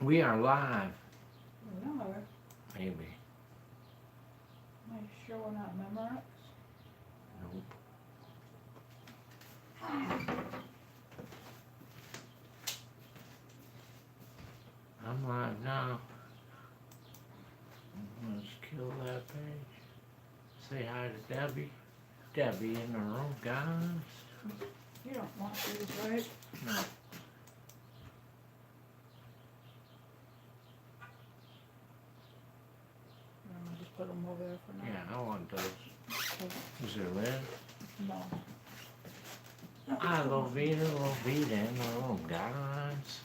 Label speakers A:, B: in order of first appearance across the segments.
A: We are live.
B: No,
A: Maybe.
B: I sure will not memorize.
A: Nope. I'm live now. Let's kill that page. Say hi to Debbie. Debbie in the room, guys.
B: You don't want these, right?
A: No.
B: I'm gonna just put them over there for now.
A: Yeah, I want those.
B: Okay.
A: Is there lid?
B: No.
A: Hi, Lovita in the room, guys.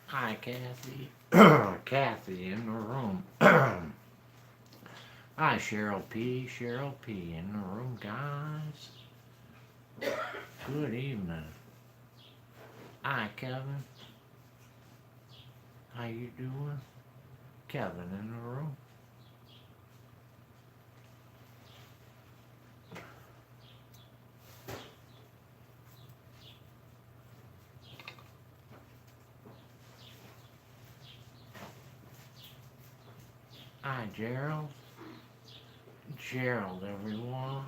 A: Hi, Kathy. Kathy in the room. Hi, Cheryl P. Cheryl P. in the room, guys. Good evening. Hi, Kevin. How you doing? Kevin in the room. Hi, Gerald. Gerald, everyone.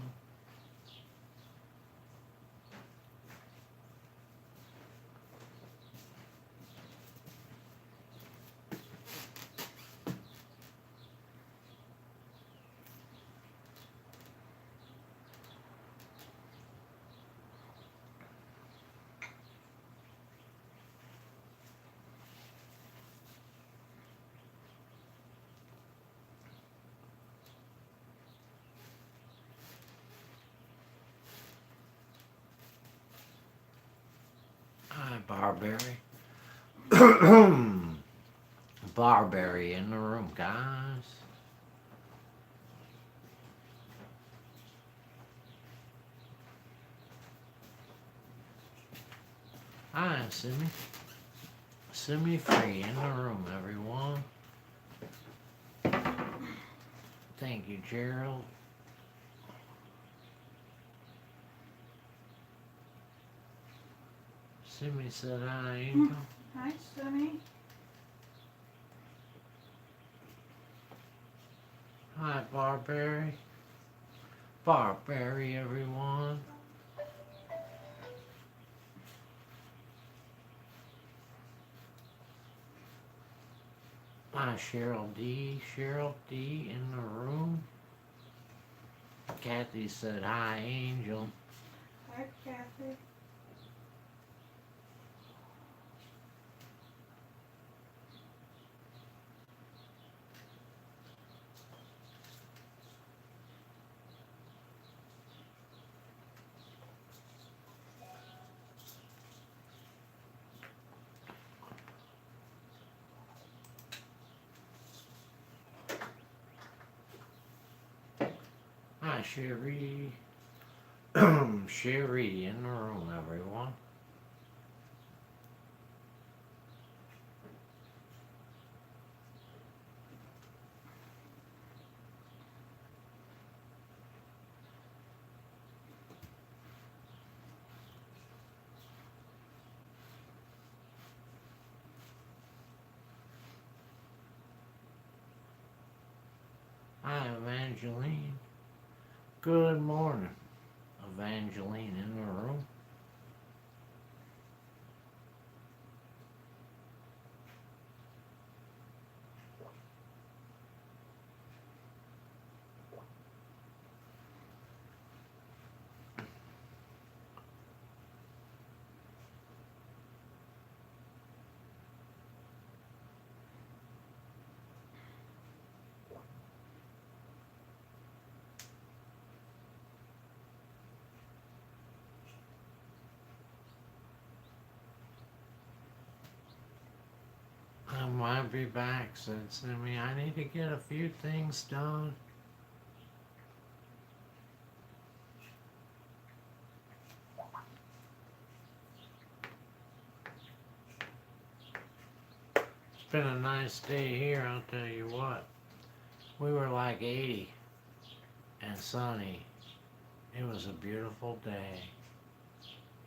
A: Hi, Barberry. Barberry in the room, guys. Hi, Simi. Simi Free in the room, everyone. Thank you, Gerald. Simi said hi, Angel.
B: Hi, Sunny.
A: Hi, Barberry. Barberry, everyone. Hi, Cheryl D. Cheryl D in the room. Kathy said hi, Angel.
B: Hi, Kathy.
A: Hi, Sherry. Sherry in the room, everyone. Hi, Evangeline. Good morning, Evangeline in the room. I might be back, said Simi. I need to get a few things done. It's been a nice day here, I'll tell you what. We were like 80 and sunny It was a beautiful day.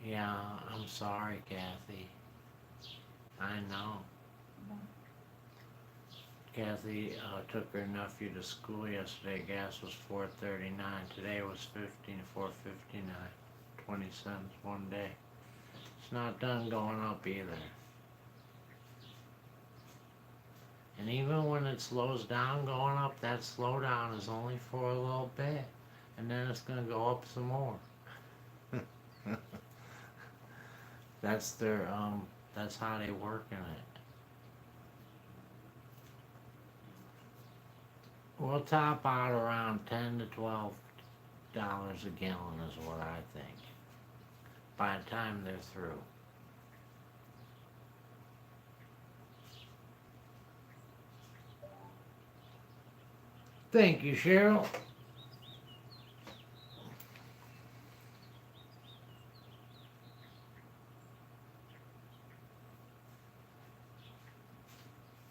A: Yeah, I'm sorry, Kathy. I know. Kathy took her nephew to school yesterday. Gas was $4.39. Today was $4.59. 20 cents one day. It's not done going up either. And even when it slows down going up, that slowdown is only for a little bit. And then it's going to go up some more. That's their, that's how they work in it. We'll top out around $10 to $12 a gallon is what I think. By the time they're through. Thank you, Cheryl.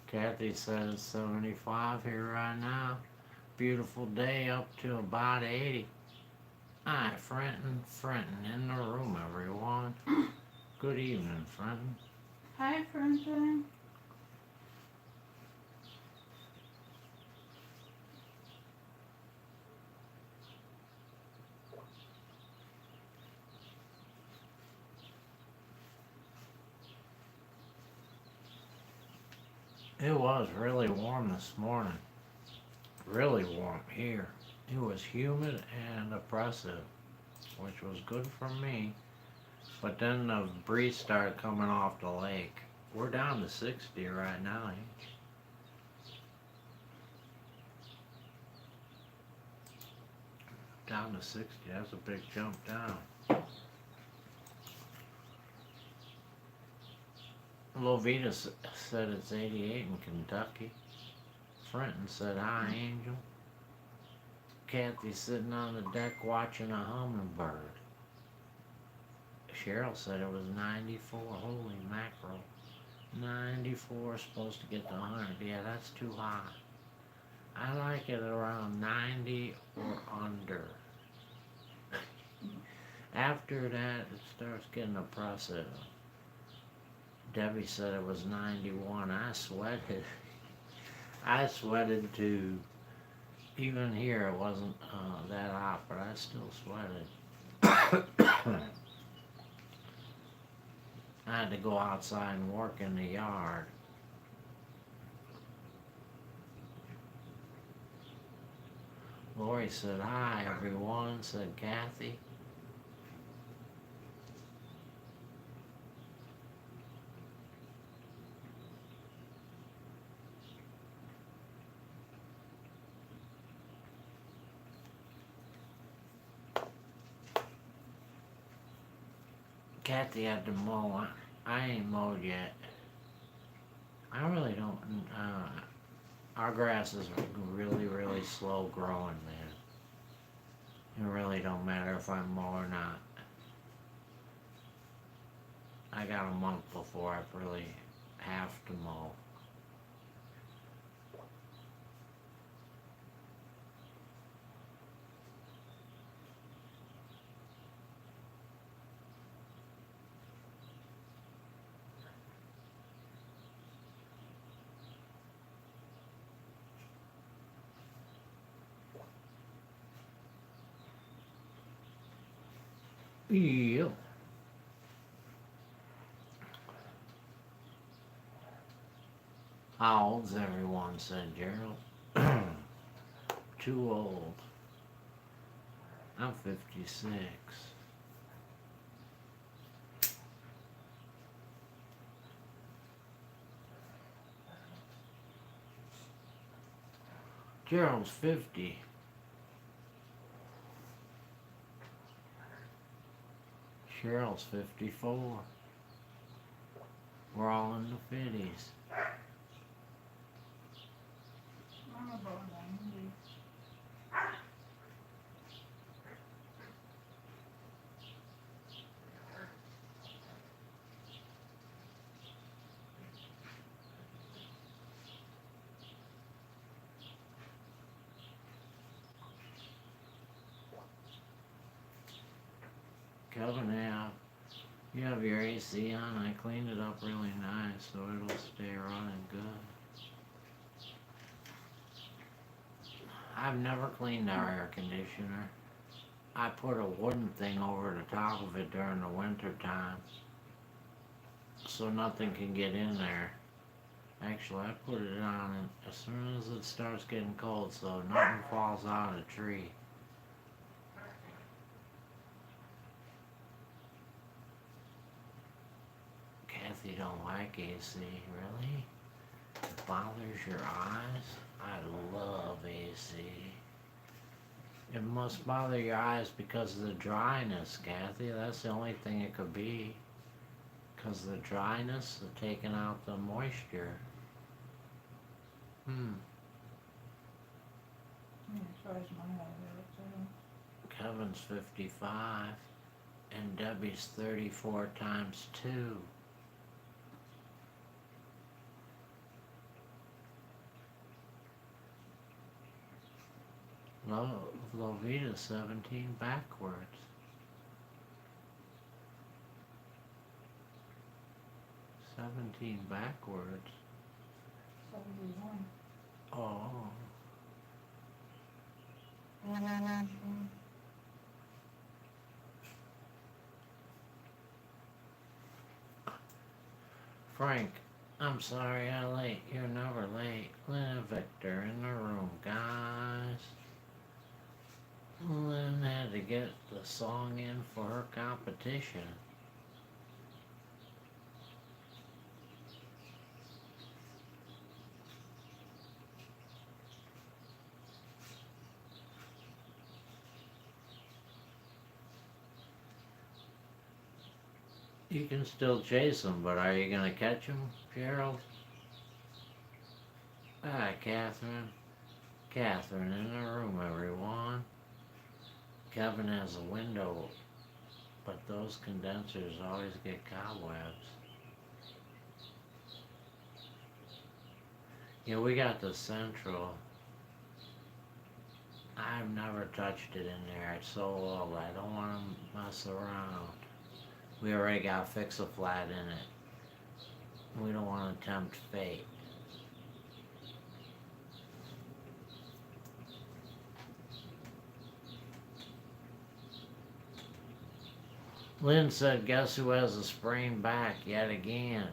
A: Kathy says 75 here right now. Beautiful day up to about 80. Hi, Frenton in the room, everyone. Good evening, Frenton.
B: Hi, Frenton.
A: It was really warm this morning. Really warm here. It was humid and oppressive, which was good for me. But then the breeze started coming off the lake. We're down to 60 right now. Down to 60, that's a big jump down. Lovita said it's 88 in Kentucky. Frenton said, hi, Angel. Kathy's sitting on the deck watching a hummingbird. Cheryl said it was 94. Holy mackerel. 94 is supposed to get to 100. Yeah, that's too high. I like it around 90 or under. After that, it starts getting oppressive. Debbie said it was 91. I sweated. I sweated too. Even here, it wasn't that hot, but I still sweated. I had to go outside and work in the yard. Lori said, hi, everyone, said Kathy. Kathy had to mow. I ain't mowed yet. I really don't. Our grass is really, really slow growing, man. It really don't matter if I mow or not. I got a month before I really have to mow. Yeah. How old's everyone, said Gerald. Too old. I'm 56. Gerald's 50. Cheryl's 54. We're all in the 50s.
B: I'm about 90.
A: Kevin, you have your AC on. I cleaned it up really nice so it'll stay running good. I've never cleaned our air conditioner. I put a wooden thing over the top of it during the winter time so nothing can get in there. Actually, I put it on as soon as it starts getting cold so nothing falls out of the tree. Kathy don't like AC, really? It bothers your eyes? I love AC. It must bother your eyes because of the dryness, Kathy. That's the only thing it could be. Because of the dryness of taking out the moisture.
B: Yeah, so is mine over there, too.
A: Kevin's 55 and Debbie's 34 times 2. Lovita's 17 backwards. 17 backwards.
B: 71.
A: Oh. Frank, I'm sorry I'm late. You're never late. Lynn and Victor in the room, guys. Lynn had to get the song in for her competition. You can still chase them, but are you gonna catch them, Gerald? Ah, Catherine. Catherine in the room, everyone. Kevin has a window, but those condensers always get cobwebs. Yeah, we got the central. I've never touched it in there. It's so old. I don't want to mess around. We already got Fix-A-Flat in it. We don't want to tempt fate. Lynn said, guess who has a sprained back yet again?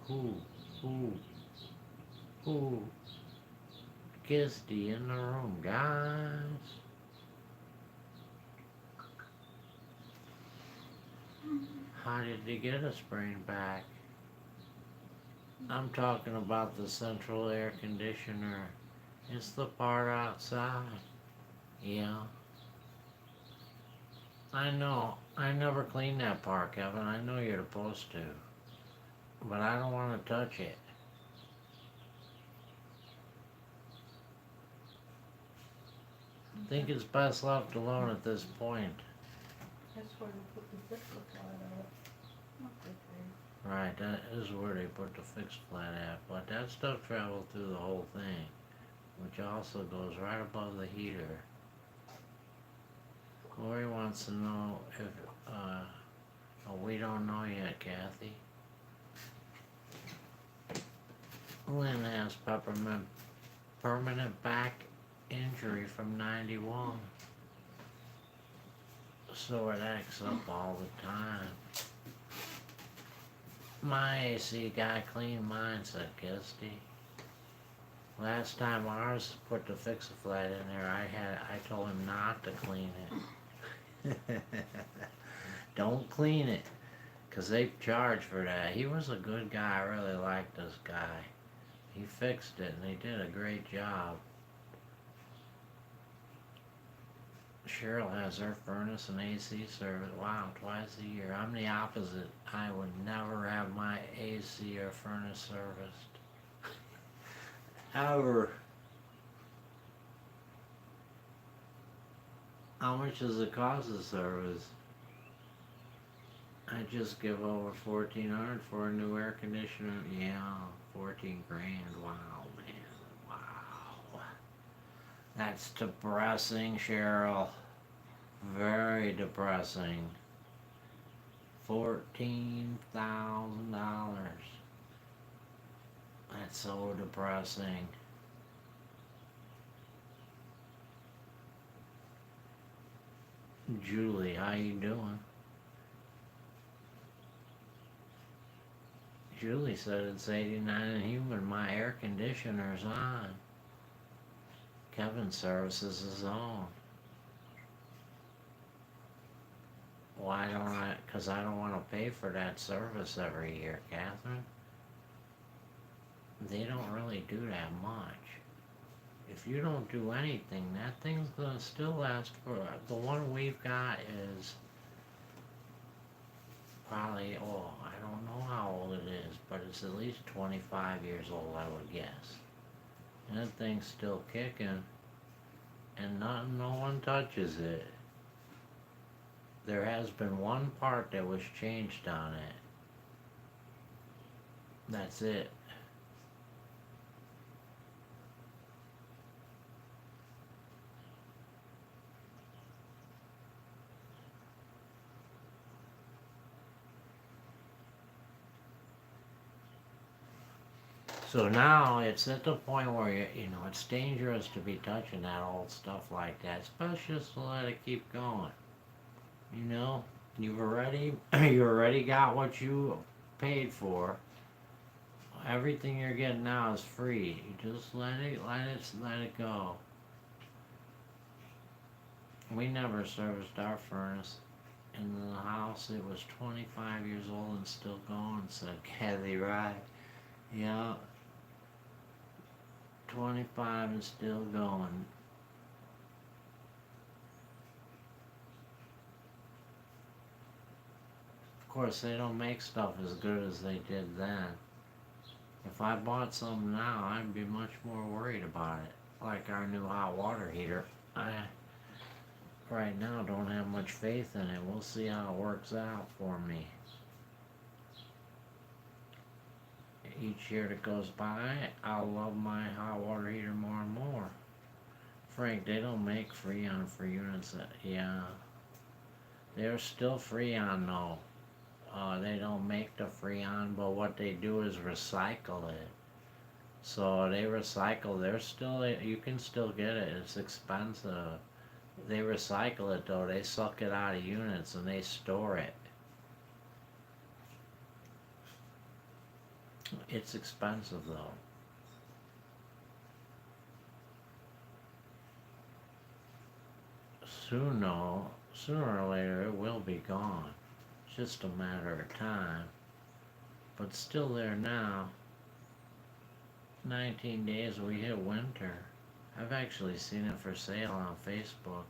A: Who? Gisty in the room, guys. How did he get a sprained back? I'm talking about the central air conditioner. It's the part outside. Yeah. I know. I never cleaned that part, Kevin. I know you're supposed to. But I don't want to touch it. I think it's best left alone at this point.
B: That's where we put the Fix-A-Flat out. Not that big.
A: Right, that is where they put the fixed flat at. But that stuff traveled through the whole thing, which also goes right above the heater. Corey wants to know if, we don't know yet, Kathy. Lynn has permanent back injury from 91. So it acts up all the time. My AC guy cleaned mine, said Kisty. Last time ours put the Fix-A-Flat in there, I told him not to clean it. Don't clean it, 'cause they charge for that. He was a good guy. I really liked this guy. He fixed it and he did a great job. Cheryl has her furnace and AC service. Wow, twice a year. I'm the opposite. I would never have my AC or furnace serviced. Ever. How much does it cost to service? I just give over $1,400 for a new air conditioner. Yeah, 14 grand. Wow, man. Wow. That's depressing, Cheryl. Very depressing. $14,000. That's so depressing. Julie, how you doing? Julie said it's 89 and humid. My air conditioner's on. Kevin's services is on. Why don't I? Because I don't want to pay for that service every year, Catherine. They don't really do that much. If you don't do anything, that thing's gonna still last for. The one we've got is probably, I don't know how old it is, but it's at least 25 years old, I would guess. And that thing's still kicking, and no one touches it. There has been one part that was changed on it. That's it. So now it's at the point where it's dangerous to be touching that old stuff like that. It's best just to let it keep going. You already got what you paid for. Everything you're getting now is free. You just let it go. We never serviced our furnace in the house. It was 25 years old and still going, said Kathy Rye. Yeah. 25 and still going. Of course, they don't make stuff as good as they did then. If I bought some now, I'd be much more worried about it. Like our new hot water heater. I right now don't have much faith in it. We'll see how it works out for me. Each year that goes by, I'll love my hot water heater more and more. Frank, they don't make Freon for units. Yeah. They're still Freon though. They don't make the Freon, but what they do is recycle it. So they recycle. You can still get it. It's expensive. They recycle it though. They suck it out of units and they store it. It's expensive though. Sooner or later it will be gone. It's just a matter of time. But still there now. 19 days we hit winter. I've actually seen it for sale on Facebook.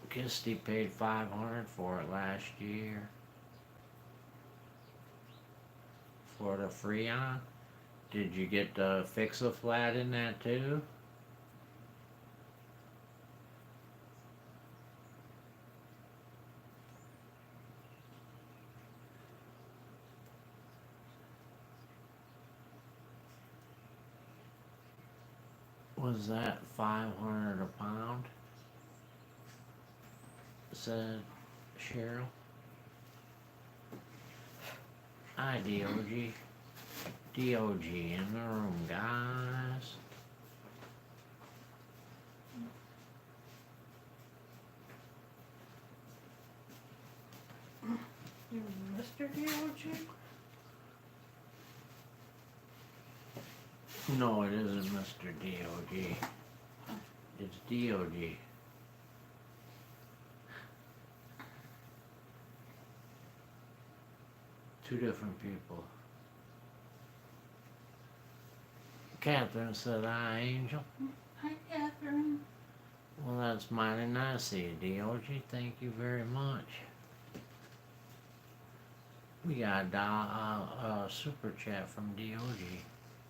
A: Kisty paid $500 for it last year. For the Freon. Did you get the Fix-A-Flat in that too? Was that $500 a pound? Said Cheryl. Hi, DOG. DOG in the room, guys.
B: You Mr. DOG?
A: No, it isn't Mr. DOG. It's DOG. Two different people. Catherine said, "Hi, Angel."
B: Hi, Catherine.
A: Well, that's mighty nice of you, DOG. Thank you very much. We got a super chat from DOG.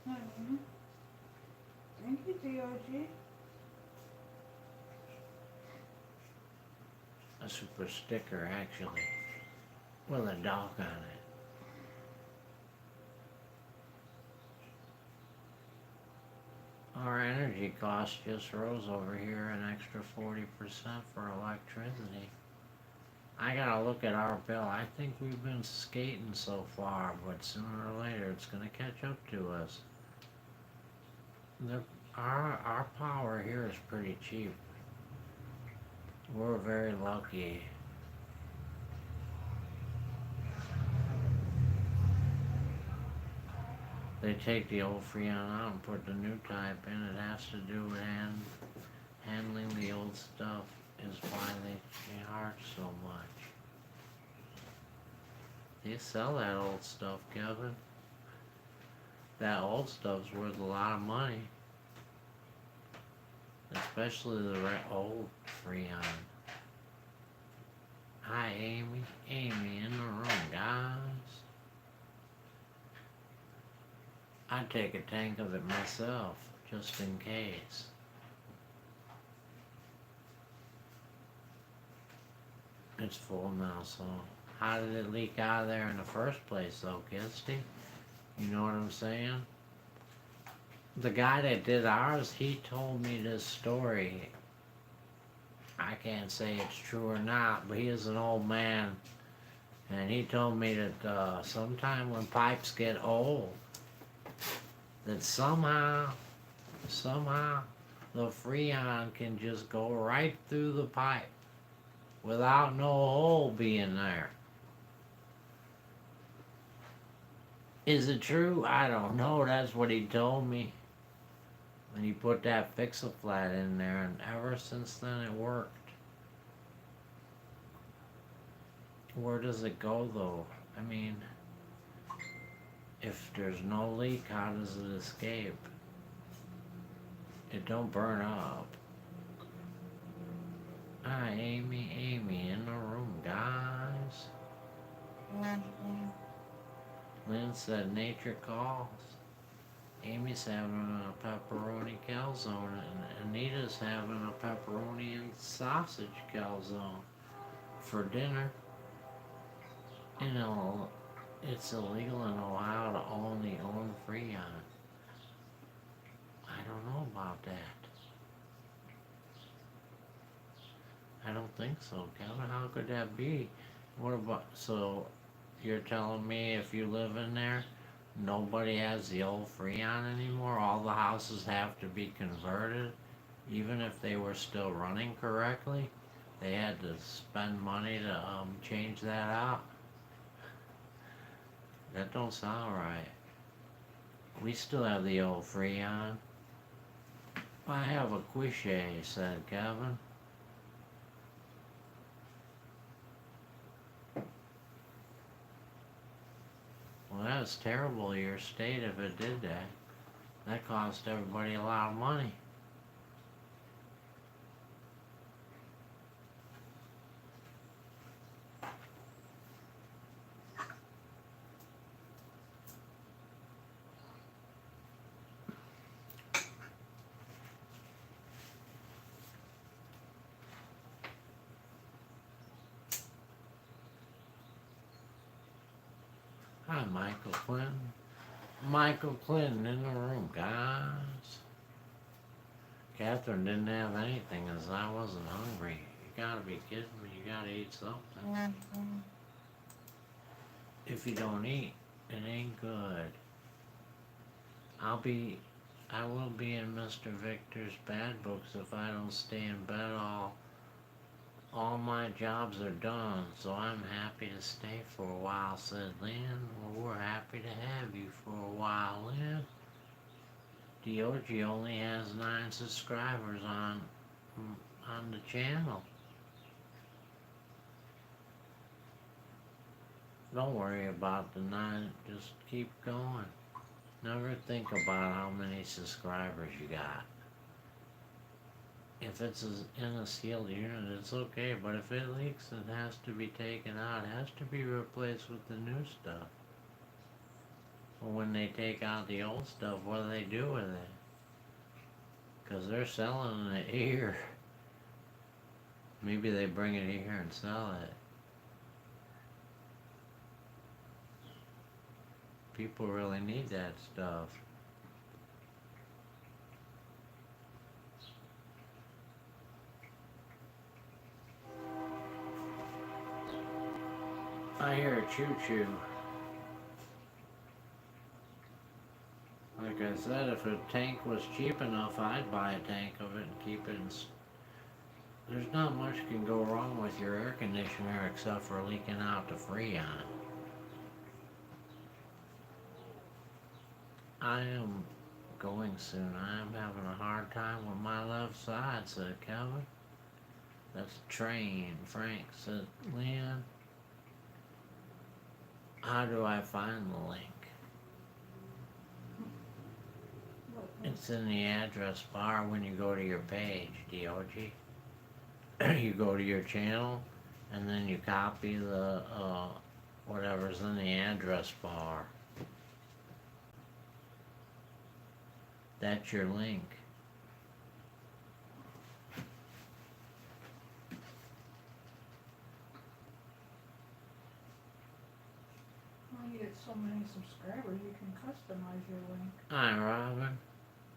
B: Mm-hmm. Thank you, DOG.
A: A super sticker, actually. with a dock on it. Our energy cost just rose over here an extra 40% for electricity. I gotta look at our bill. I think we've been skating so far, but sooner or later it's gonna catch up to us. Our power here is pretty cheap. We're very lucky. They take the old Freon out and put the new type in. It has to do with handling the old stuff is why they charge so much. They sell that old stuff, Kevin. That old stuff's worth a lot of money. Especially the old Freon. Hi, Amy. Amy in the room, guys. I'd take a tank of it myself, just in case. It's full now, so how did it leak out of there in the first place, though, Kisty? You know what I'm saying? The guy that did ours, he told me this story. I can't say it's true or not, but he is an old man. And he told me that sometime when pipes get old, that somehow, the Freon can just go right through the pipe without no hole being there. Is it true? I don't know. That's what he told me. And he put that Fix-A-Flat in there, and ever since then it worked. Where does it go, though? I mean, if there's no leak, how does it escape? It don't burn up. Hi, Amy in the room, guys. Lynn said nature calls. Amy's having a pepperoni calzone, and Anita's having a pepperoni and sausage calzone for dinner. You know, it's illegal in Ohio to only own Freon. I don't know about that. I don't think so, Kevin. How could that be? What about, so you're telling me if you live in there, nobody has the old Freon anymore? All the houses have to be converted, even if they were still running correctly? They had to spend money to change that out? That don't sound right. We still have the old Freon. I have a quiche, said Kevin. Well, that's terrible of your state if it did that. That cost everybody a lot of money. Hi, Michael Clinton. Michael Clinton in the room, guys. Catherine didn't have anything as I wasn't hungry. You gotta be kidding me. You gotta eat something. If you don't eat, it ain't good. I will be in Mr. Victor's bad books if I don't stay in bed all my jobs are done, so I'm happy to stay for a while, said Lynn. Well, we're happy to have you for a while, Lynn. Diogi only has 9 subscribers on the channel. Don't worry about the 9, just keep going. Never think about how many subscribers you got. If it's in a sealed unit, it's okay, but if it leaks, it has to be taken out. It has to be replaced with the new stuff. Well, when they take out the old stuff, what do they do with it? Because they're selling it here. Maybe they bring it here and sell it. People really need that stuff. I hear a choo-choo. Like I said, if a tank was cheap enough, I'd buy a tank of it and keep it in. There's not much can go wrong with your air conditioner except for leaking out the Freon. I am going soon. I am having a hard time with my left side, said Kevin. That's a train. Frank said, Lynn, how do I find the link?
B: What,
A: It's in the address bar when you go to your page, DOG. You go to your channel, and then you copy the, whatever's in the address bar. That's your link.
B: well, you get so many subscribers, you can customize your link.
A: Hi, Robin.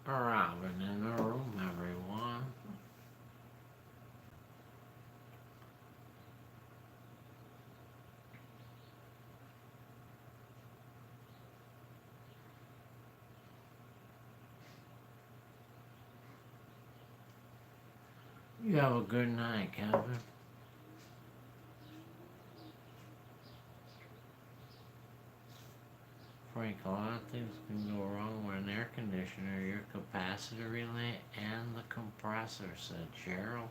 A: Robin in the room, everyone. You have a good night, Kevin. Frank, a lot of things can go wrong with an air conditioner. Your capacitor relay and the compressor, said Cheryl.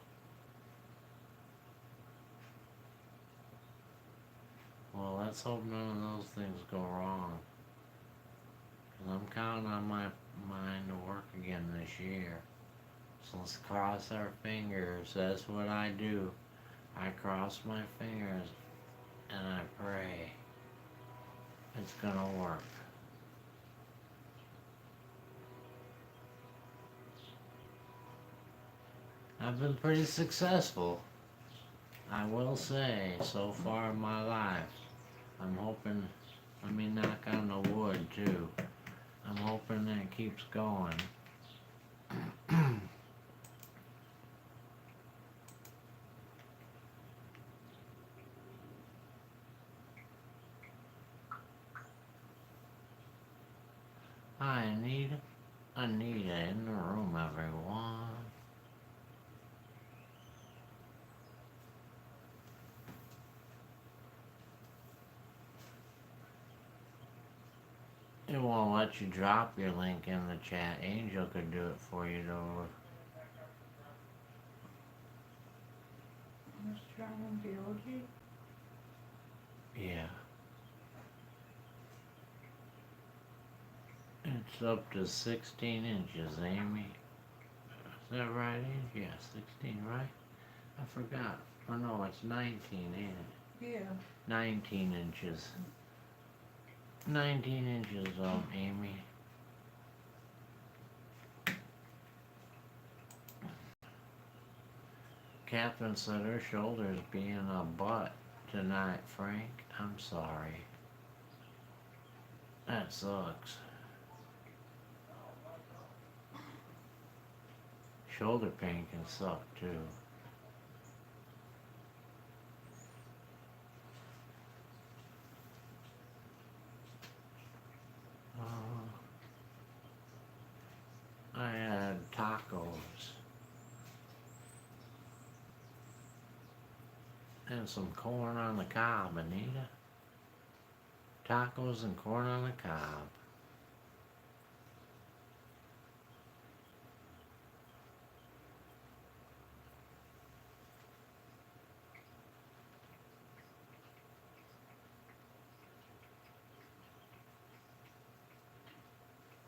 A: Well, let's hope none of those things go wrong. 'Cause I'm counting on my mind to work again this year. So let's cross our fingers. That's what I do. I cross my fingers and I pray it's gonna work. I've been pretty successful, I will say, so far in my life. I'm hoping, let me knock on the wood too. I'm hoping that it keeps going. Hi, Anita. Anita in the room, everyone. It won't let you drop your link in the chat. Angel could do it for you though.
B: Let's try on DOG.
A: Yeah. It's up to 16 inches, Amy. Is that right, Amy? Yeah, 16, right? I forgot. Oh no, it's 19, ain't it?
B: Yeah.
A: 19 inches. 19 inches, Amy. Catherine said her shoulder's being a butt tonight, Frank. I'm sorry. That sucks. Shoulder pain can suck too. I had tacos and some corn on the cob, Anita. Tacos and corn on the cob.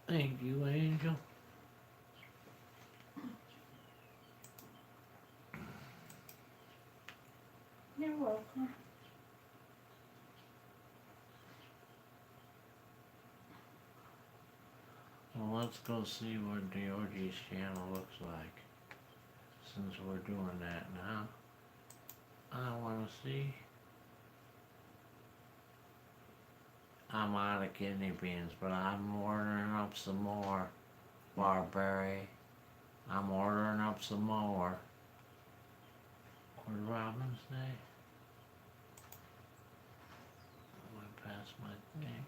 A: Thank you, Angel.
B: You're welcome.
A: Well, let's go see what DOG's channel looks like. Since we're doing that now. I want to see. I'm out of kidney beans, but I'm ordering up some more. Barberry. I'm ordering up some more. What did Robin say? I went past my thing.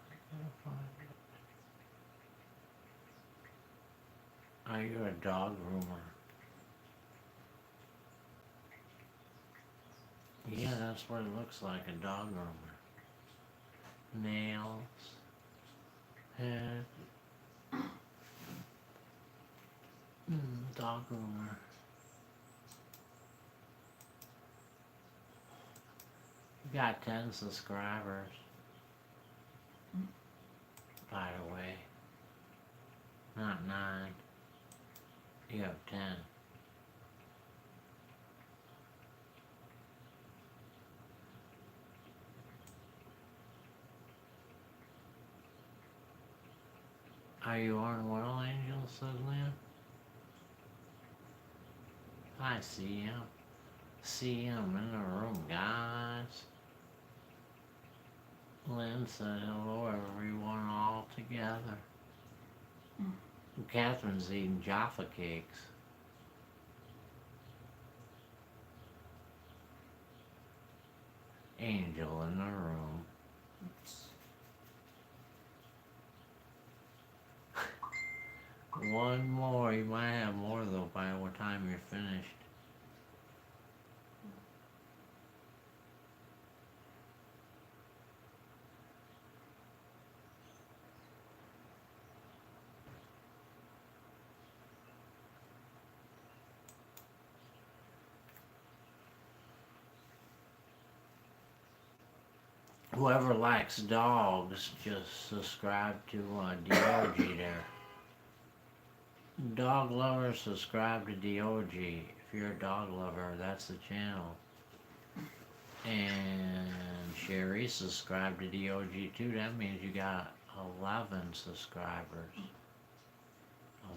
A: I gotta find it. Are you a dog groomer? Yeah, that's what it looks like, a dog groomer. Nails. Head. Dog groomer. You got 10 subscribers. By the way. Not 9. You have 10. Are you on Well Angel, said Lynn? I see him. See him in the room, guys. Lynn said hello everyone all together. Catherine's eating Jaffa cakes. Angel in the room. One more. You might have more though by the time you're finished. Whoever likes dogs, just subscribe to DOG there. Dog lovers, subscribe to DOG. If you're a dog lover, that's the channel. And Sherry, subscribe to DOG too. That means you got 11 subscribers.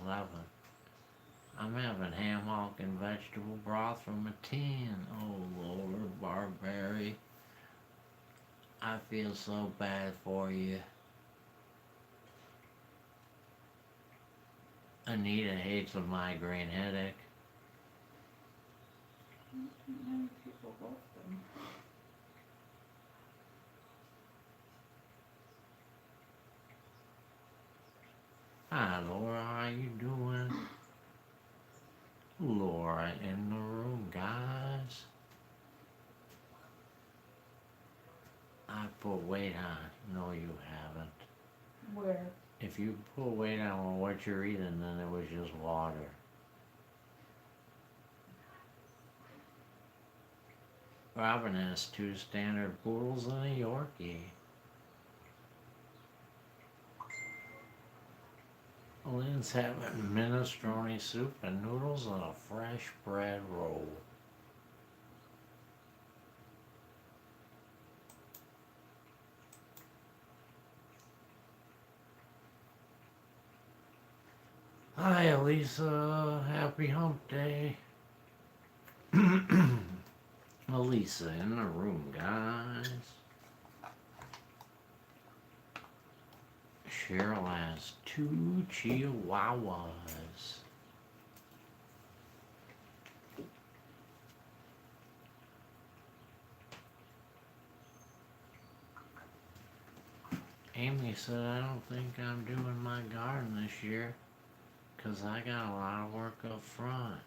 A: 11. I'm having ham hock and vegetable broth from a tin. Oh Lord, Barberry. I feel so bad for you. Anita hates a migraine headache.
B: Many people love them.
A: Hi Laura, how you doing? Laura in the room, guys. I put weight on. No, you haven't.
B: Where?
A: If you put weight on what you're eating, then it was just water. Robin has 2 standard poodles and a Yorkie. Lynn's having minestrone soup and noodles and a fresh bread roll. Hi, Elisa. Happy hump day. Elisa in the room, guys. Cheryl has 2 chihuahuas. Amy said, I don't think I'm doing my garden this year, 'cause I got a lot of work up front.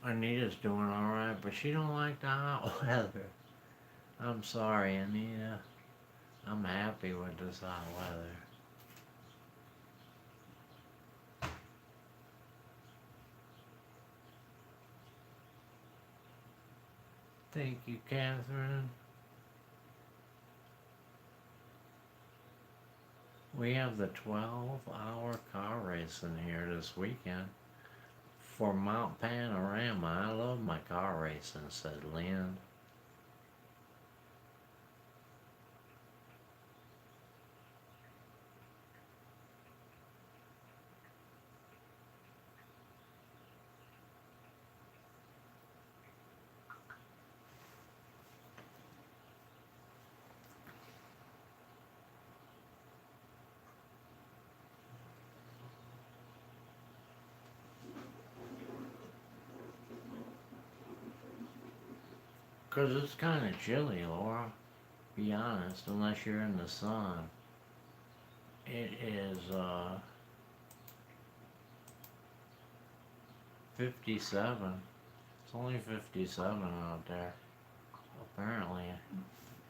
A: Anita's doing alright, but she don't like the hot weather. I'm sorry, Anita. I'm happy with this hot weather. Thank you, Catherine. We have the 12-hour car racing here this weekend for Mount Panorama. I love my car racing, said Lynn. Cause it's kind of chilly, Laura. Be honest, unless you're in the sun. It is 57. It's only 57 out there. Apparently.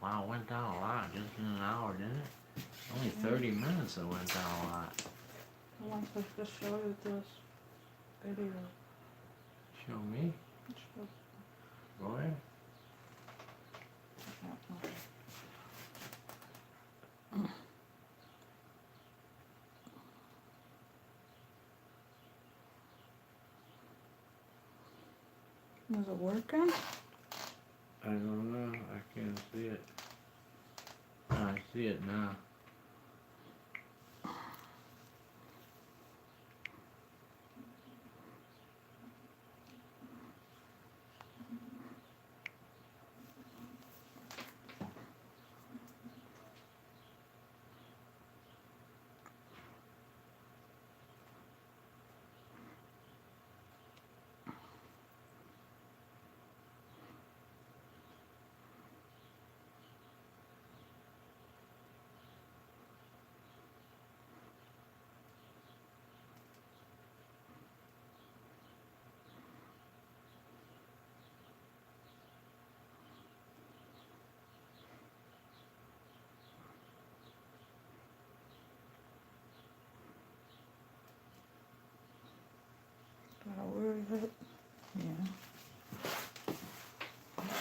A: Wow, it went down a lot just in an hour, didn't it? Only 30 minutes it went down a lot.
B: I want to just show you this video.
A: Show me. Go ahead.
B: Is it working?
A: I don't know. I can't see it. I see it now.
B: Where is it? Yeah.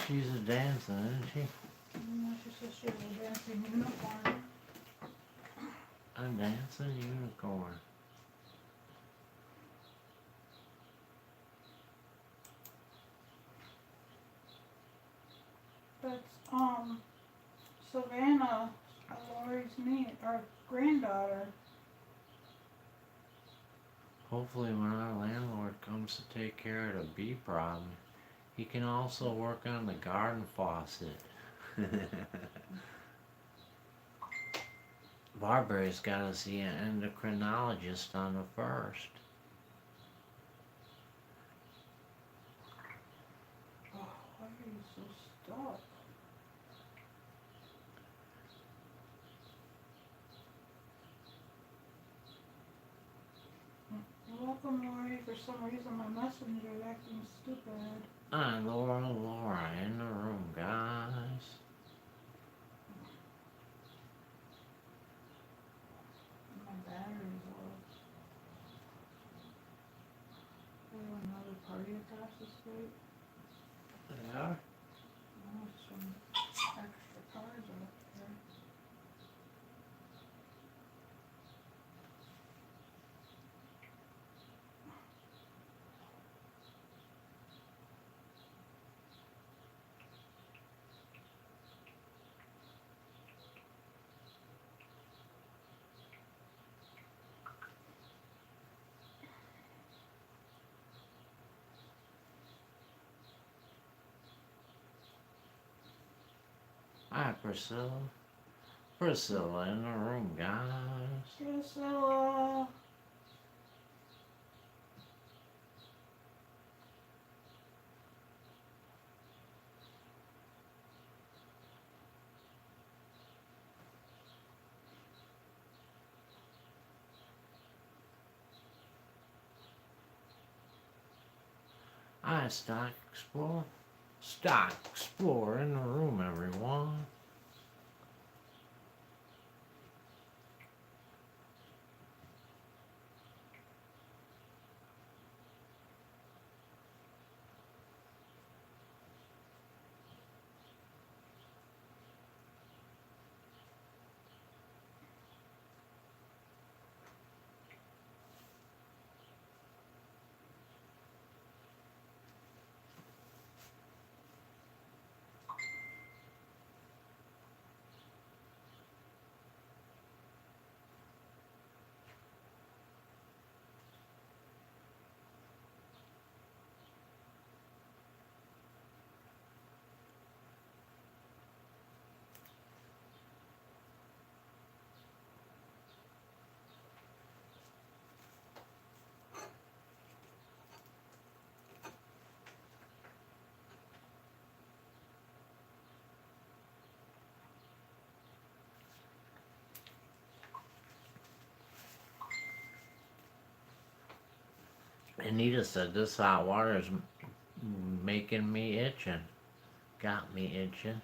A: She's a dancer, isn't she?
B: No, she says she has a dancing unicorn.
A: A dancing unicorn.
B: That's Savannah, Lori's niece, or granddaughter.
A: Hopefully when our landlord comes to take care of the bee problem, he can also work on the garden faucet. Barbara's got to see an endocrinologist on the 1st.
B: Oh, why are you so stuck? You're welcome, Lori. For some reason, my messenger is acting stupid.
A: Laura in the room, guys.
B: My battery's low. We have another party across the street.
A: Yeah.
B: Oh, some extra cars up here.
A: Hi, Priscilla. Priscilla in the room, guys.
B: Priscilla.
A: Alright, Stock Explorer. Stock Explorer in the room, everyone. Anita said this hot water is making me itching. Got me itching.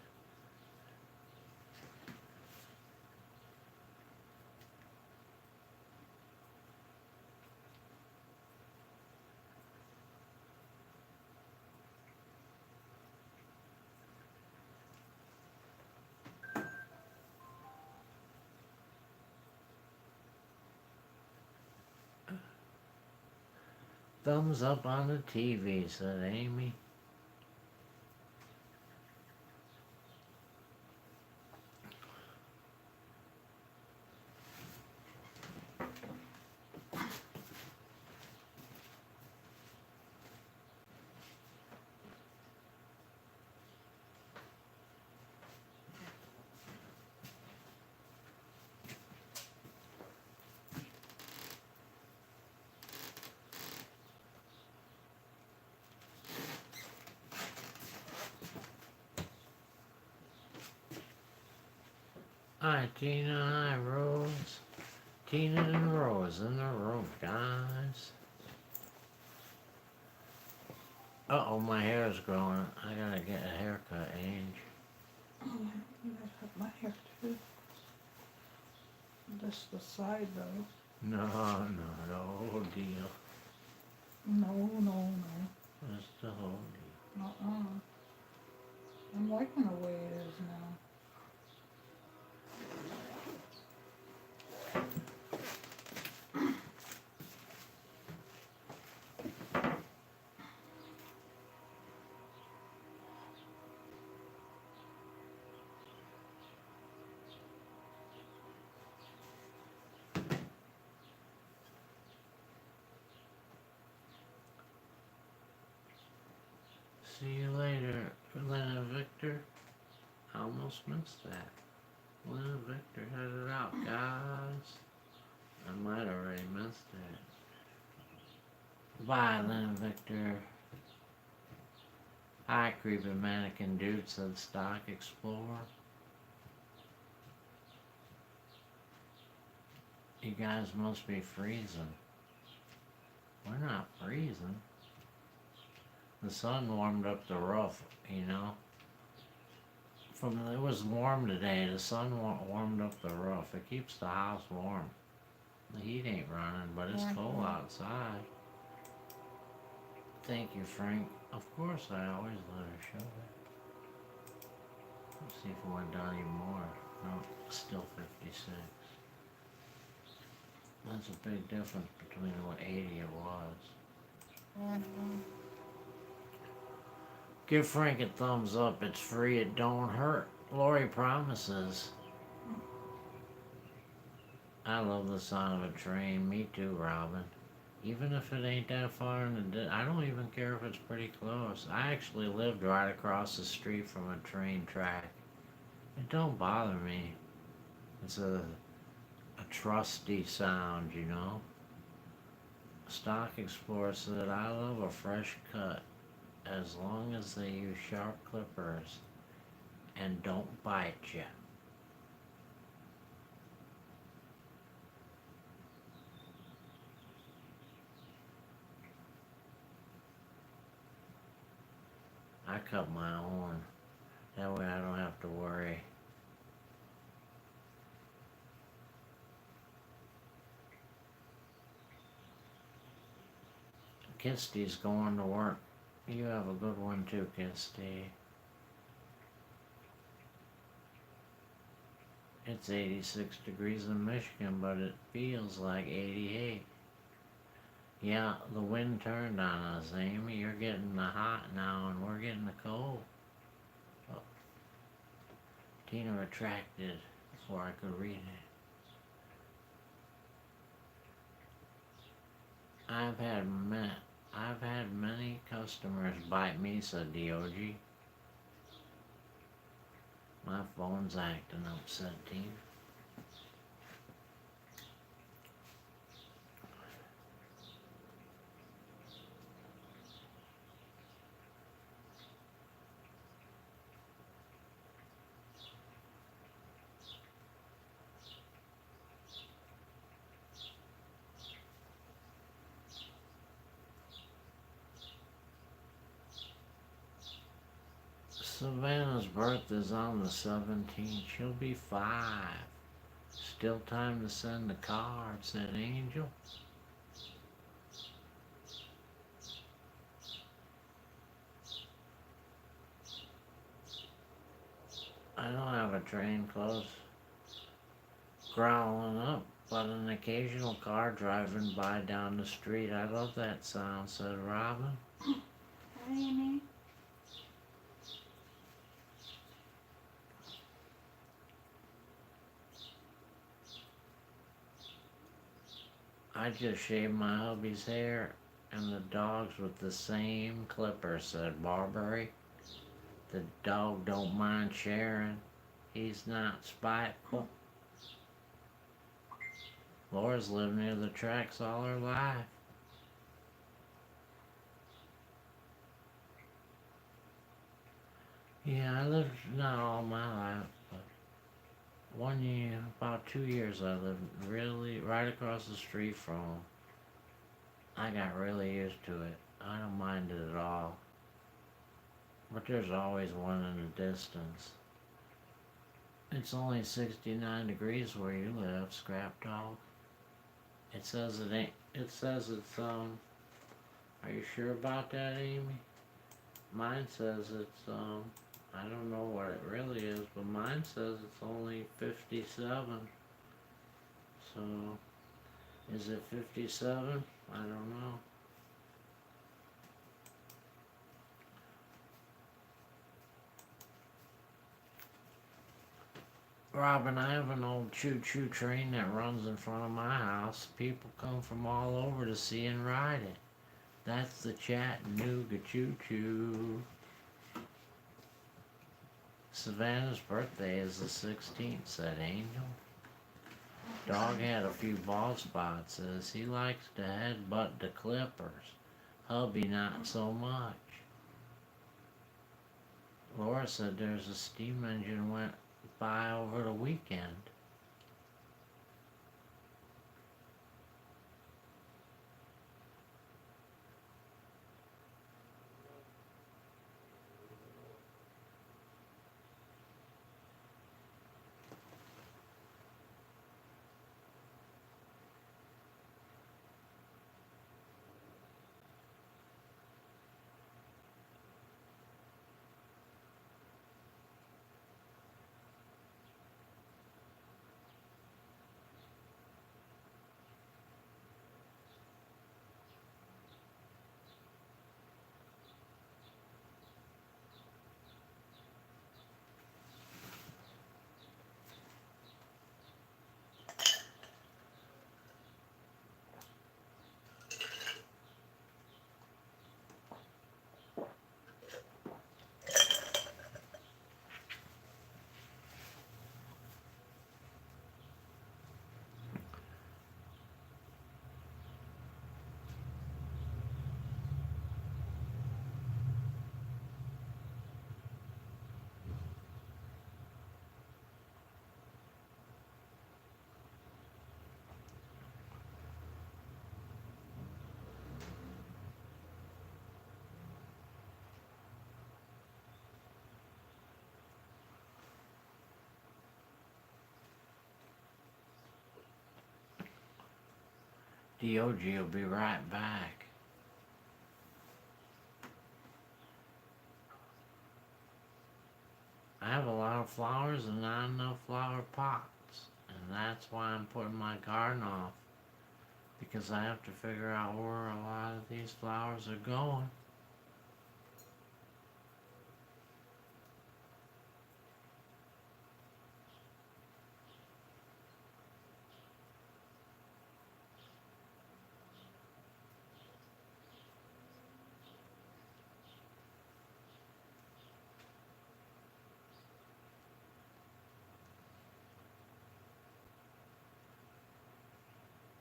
A: Thumbs up on the TV, said Amy. Hi, Tina. Hi, Rose. Tina and Rose in the room, guys. Uh-oh, my hair is growing. I gotta get a haircut, Ange.
B: Oh, you gotta cut my hair too. Just the side though.
A: No, the whole deal.
B: No.
A: That's the whole deal.
B: I'm liking the way it is now.
A: See you later, Lena Victor. I almost missed that. Lena Victor headed out, guys. I might already missed it. Bye, Lena Victor. Hi, creepy mannequin dude, said Stock Explorer. You guys must be freezing. We're not freezing. The sun warmed up the roof, you know. It was warm today. The sun warmed up the roof. It keeps the house warm. The heat ain't running, but it's cold outside. Thank you, Frank. Of course, I always let her show it. Let's see if it went down even more. No, still 56. That's a big difference between what 80 it was. Give Frank a thumbs up. It's free. It don't hurt. Lori promises. I love the sound of a train. Me too, Robin. Even if it ain't that far in the I don't even care if it's pretty close. I actually lived right across the street from a train track. It don't bother me. It's a trusty sound, you know. Stock Explorer said, I love a fresh cut as long as they use sharp clippers and don't bite you. I cut my own. That way I don't have to worry. Kisty's going to work. You have a good one too, Kisty. It's 86 degrees in Michigan, but it feels like 88. Yeah, the wind turned on us, Amy. You're getting the hot now, and we're getting the cold. Oh. Tina retracted before I could read it. I've had many customers bite me, said Dog. My phone's acting up, said Tina. Savannah's birthday's on the 17th. She'll be 5. Still time to send a card, said Angel. I don't have a train close growling up, but an occasional car driving by down the street. I love that sound, said Robin.
B: Hi, Amy.
A: I just shaved my hubby's hair and the dog's with the same clipper, said Barbary. The dog don't mind sharing. He's not spiteful. Laura's lived near the tracks all her life. Yeah, I lived not all my life, but 1 year, about 2 years I lived really right across the street from him. I got really used to it. I don't mind it at all. But there's always one in the distance. It's only 69 degrees where you live, Scrap Dog. It says it ain't, it says it's, are you sure about that, Amy? Mine says it's, I don't know what it really is, but mine says it's only 57. So, is it 57? I don't know. Robin, I have an old choo-choo train that runs in front of my house. People come from all over to see and ride it. That's the Chattanooga choo-choo. Savannah's birthday is the 16th, said Angel. Dog had a few bald spots, says he likes to headbutt the clippers. Hubby not so much. Laura said there's a steam engine went by over the weekend. DOG will be right back. I have a lot of flowers and not enough flower pots. And that's why I'm putting my garden off. Because I have to figure out where a lot of these flowers are going.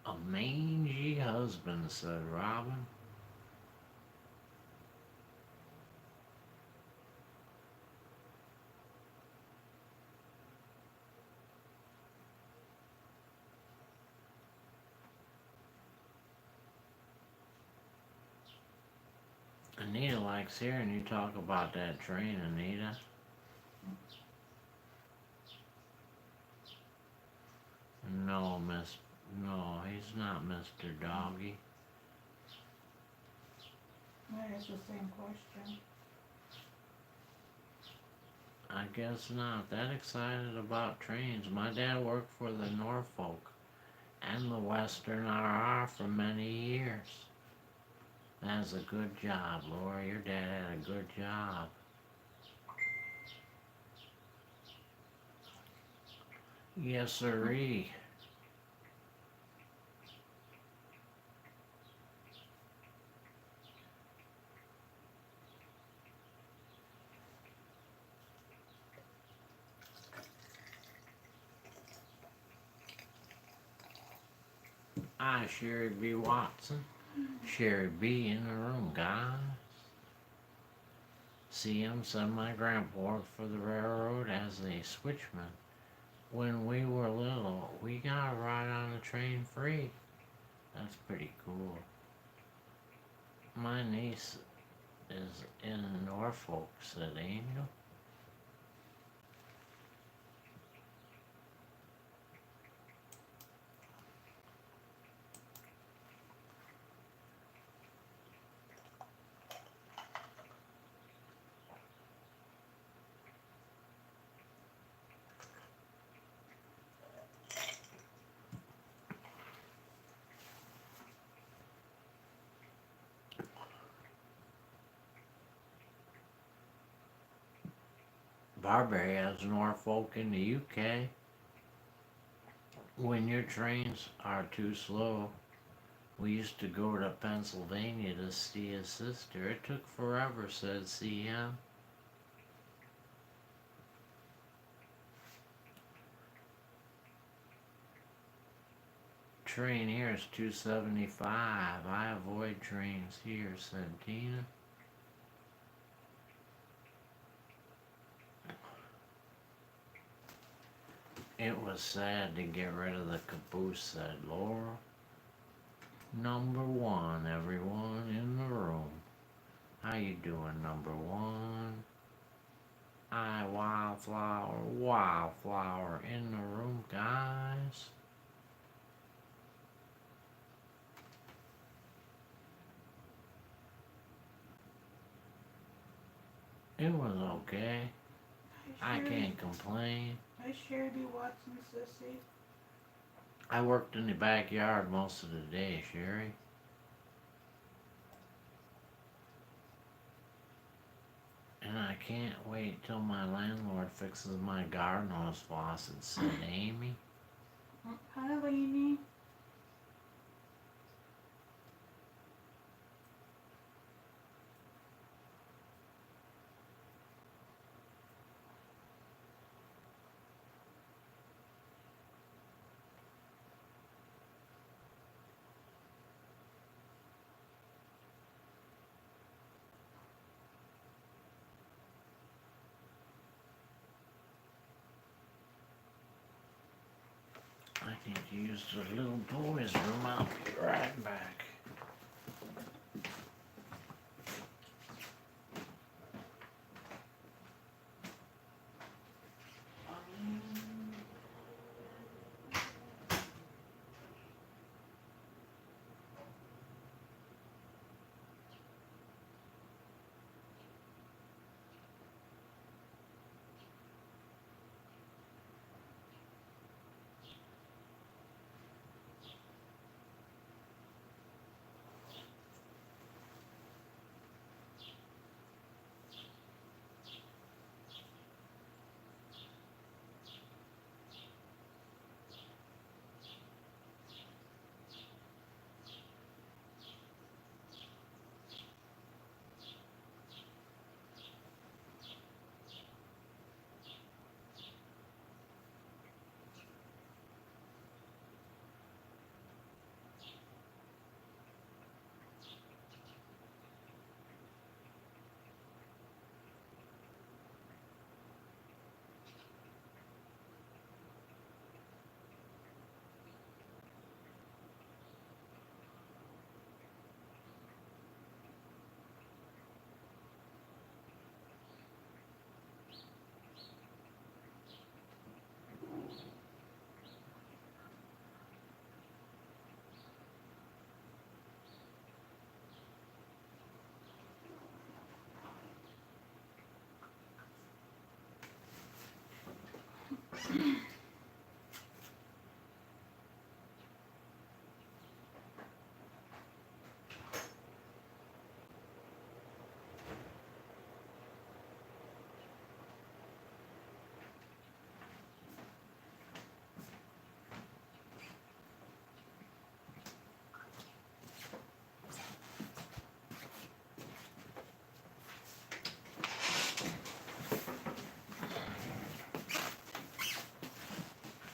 A: A mangy husband, said Robin. Anita likes hearing you talk about that train, Anita. No, no, he's not Mr. Doggy.
B: I asked the same question.
A: I guess not that excited about trains. My dad worked for the Norfolk and the Western RR for many years. That's a good job, Laura. Your dad had a good job. Yes, sirree. Hi, Sherry B. Watson. Sherry B. in the room, guys. CM said my grandpa worked for the railroad as a switchman. When we were little, we got a ride on the train free. That's pretty cool. My niece is in Norfolk, said Angel. Barbary has Norfolk in the UK. When your trains are too slow, we used to go to Pennsylvania to see his sister. It took forever, said CM. Train here is $2.75. I avoid trains here, said Tina. It was sad to get rid of the caboose, said Laura. Number one, everyone in the room. How you doing, number one? Hi, wildflower in the room, guys. It was okay. I can't complain.
B: I Sherry B. Watson, sissy.
A: I worked in the backyard most of the day, Sherry. And I can't wait till my landlord fixes my garden hose faucet, said Amy.
B: Hi, Lainey.
A: I need to use the little boys' room. I'll be right back.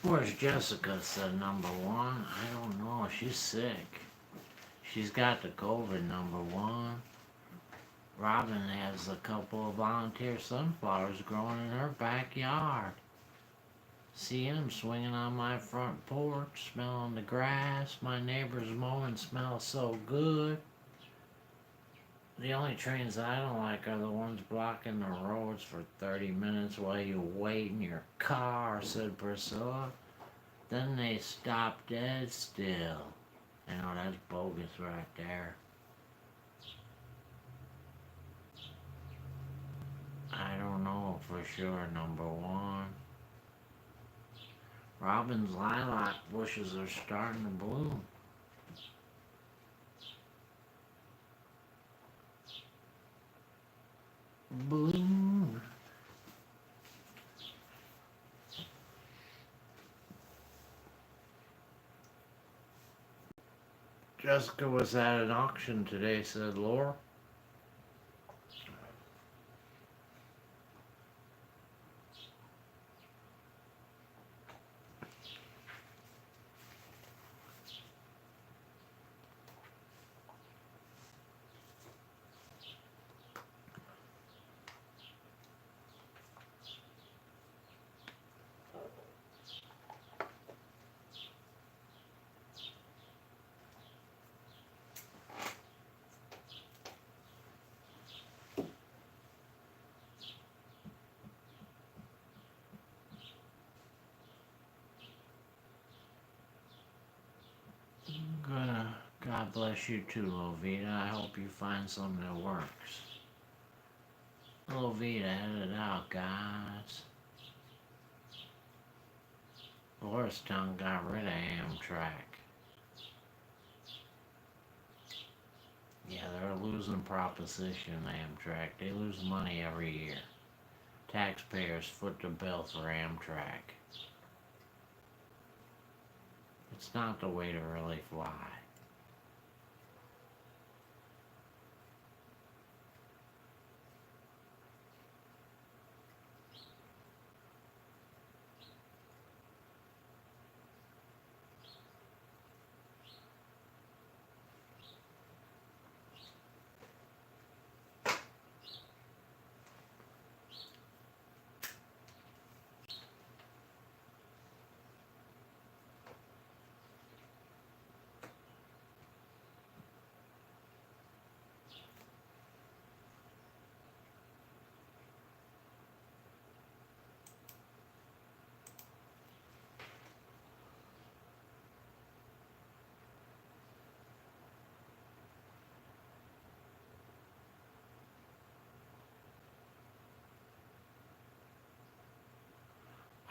A: Where's Jessica? Said number one. I don't know. She's sick. She's got the COVID, number one. Robin has a couple of volunteer sunflowers growing in her backyard. See him swinging on my front porch, smelling the grass. My neighbor's mowing smells so good. The only trains I don't like are the ones blocking the roads for 30 minutes while you wait in your car, said Priscilla. Then they stop dead still. You know, that's bogus right there. I don't know for sure, number one. Robin's lilac bushes are starting to bloom. Bloom. Jessica was at an auction today, said Laura. God bless you too, Lovita. I hope you find something that works. Lovita, headed out, guys. Lordstown got rid of Amtrak. Yeah, they're a losing proposition, Amtrak. They lose money every year. Taxpayers foot the bill for Amtrak. It's not the way to really fly.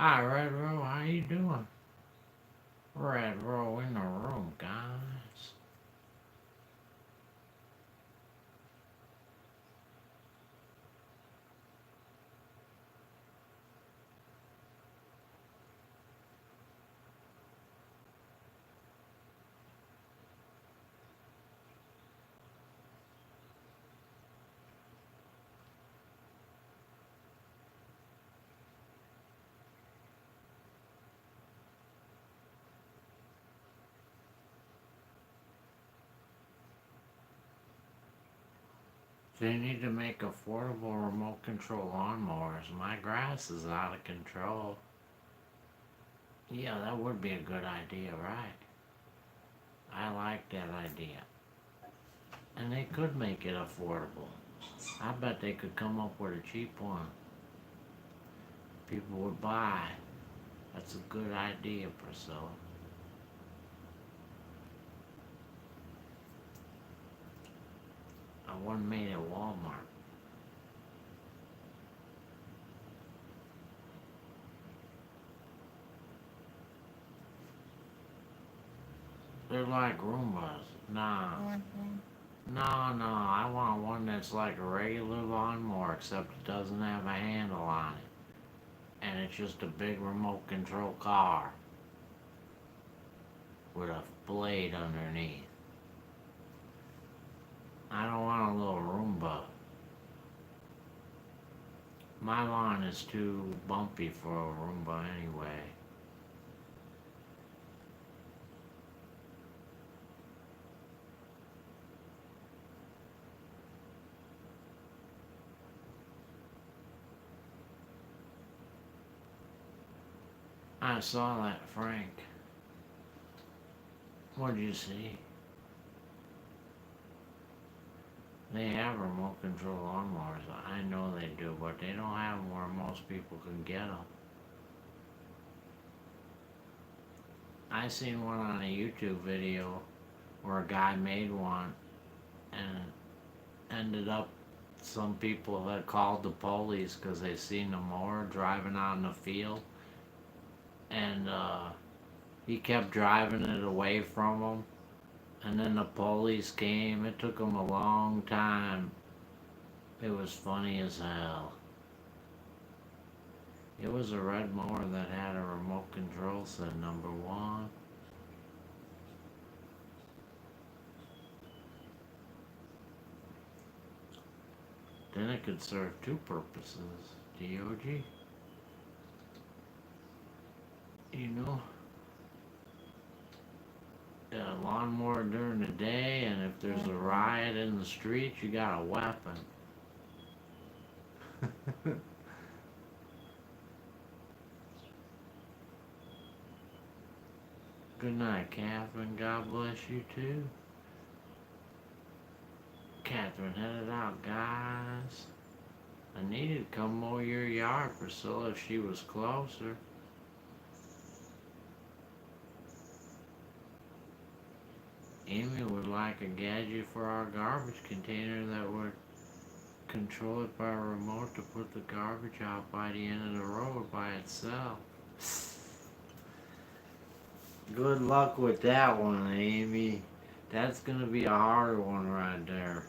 A: Hi, Red Row, how you doing? Red Row in the room, guys. They need to make affordable remote control lawnmowers. My grass is out of control. Yeah, that would be a good idea, right? I like that idea. And they could make it affordable. I bet they could come up with a cheap one. People would buy. That's a good idea, Priscilla. One made at Walmart. They're like Roombas. Nah. No, I want one that's like a regular lawnmower, except it doesn't have a handle on it. And it's just a big remote control car with a blade underneath. I don't want a little Roomba. My lawn is too bumpy for a Roomba anyway. I saw that, Frank. What did you see? They have remote control lawnmowers. I know they do, but they don't have them where most people can get them. I seen one on a YouTube video where a guy made one and ended up some people had called the police because they seen the mower driving out in the field, and he kept driving it away from them, and then the police came. It took them a long time. It was funny as hell. It was a red mower that had a remote control, said number 1. Then it could serve 2 purposes. DOG. You know? A lawnmower during the day, and if there's a riot in the street, you got a weapon. Good night, Catherine. God bless you too. Catherine headed out, guys. I needed to come mow your yard, Priscilla, if she was closer. Amy would like a gadget for our garbage container that would control it by a remote to put the garbage out by the end of the road by itself. Good luck with that one, Amy. That's gonna be a harder one right there.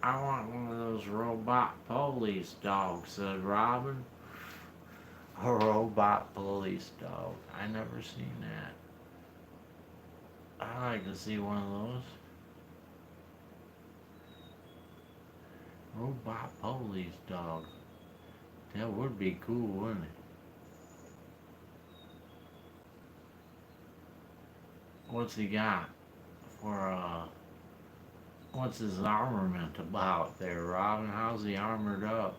A: I want one of those robot police dogs, said Robin. A robot police dog. I never seen that. I like to see one of those. Robot police dog. That would be cool, wouldn't it? What's he got for what's his armament about there, Robin? How's he armored up?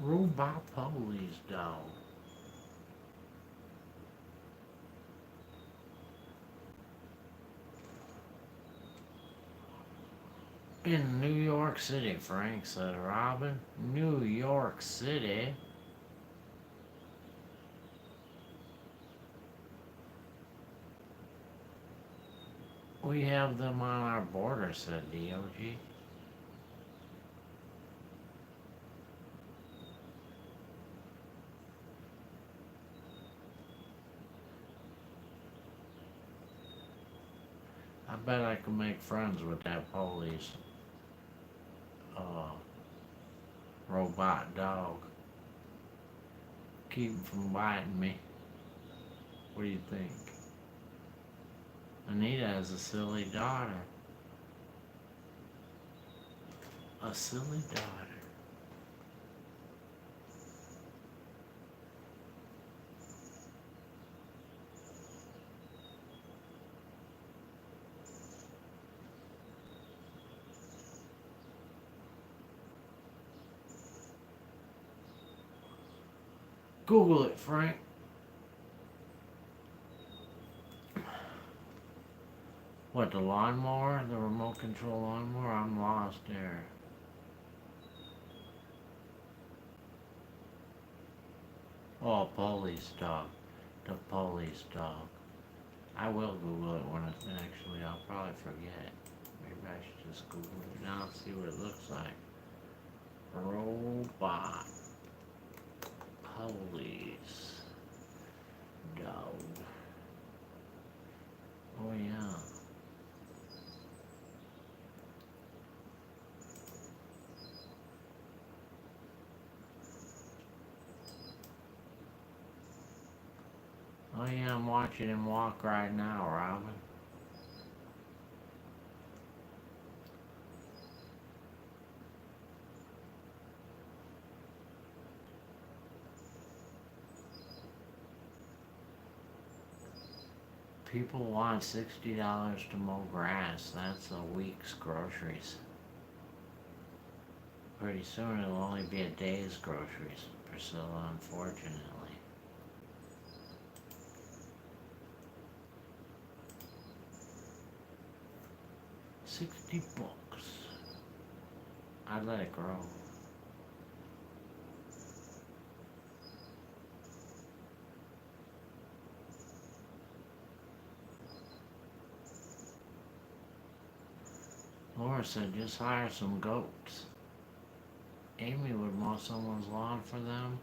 A: Robot police dog. In New York City, Frank, said Robin. New York City. We have them on our border, said DOG. I bet I can make friends with that police robot dog. Keep him from biting me. What do you think? Anita has a silly daughter. A silly daughter. Google it, Frank. What, the lawnmower? The remote control lawnmower? I'm lost there. Oh, police dog. The police dog. I will Google it when it's actually, I'll probably forget. Maybe I should just Google it now and see what it looks like. Robot. Police dog. Oh yeah. Oh yeah, I'm watching him walk right now, Robin. People want $60 to mow grass. That's a week's groceries. Pretty soon it'll only be a day's groceries, Priscilla, unfortunately. $60. I'd let it grow. Laura said just hire some goats. Amy would mow someone's lawn for them,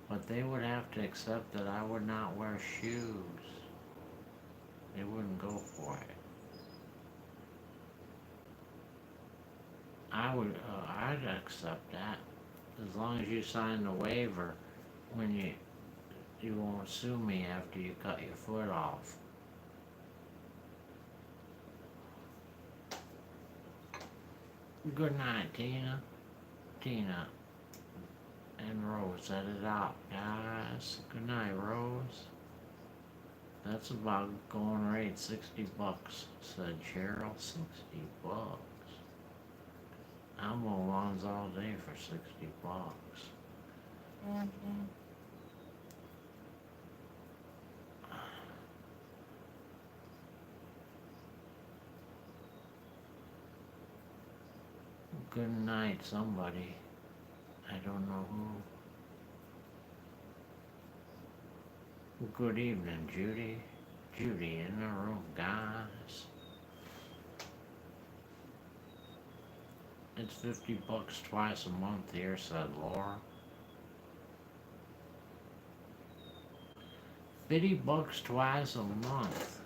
A: but they would have to accept that I would not wear shoes. They wouldn't go for it. I'd accept that. As long as you sign the waiver when you won't sue me after you cut your foot off. Good night, Tina. Tina and Rose, set it out, guys. Good night, Rose. That's about going rate, $60, said Cheryl. $60. I'll mow lawns all day for $60.
B: Mm-hmm.
A: Good night, somebody. I don't know who. Good evening, Judy. Judy in the room, guys. It's $50 twice a month here, said Laura. $50 twice a month.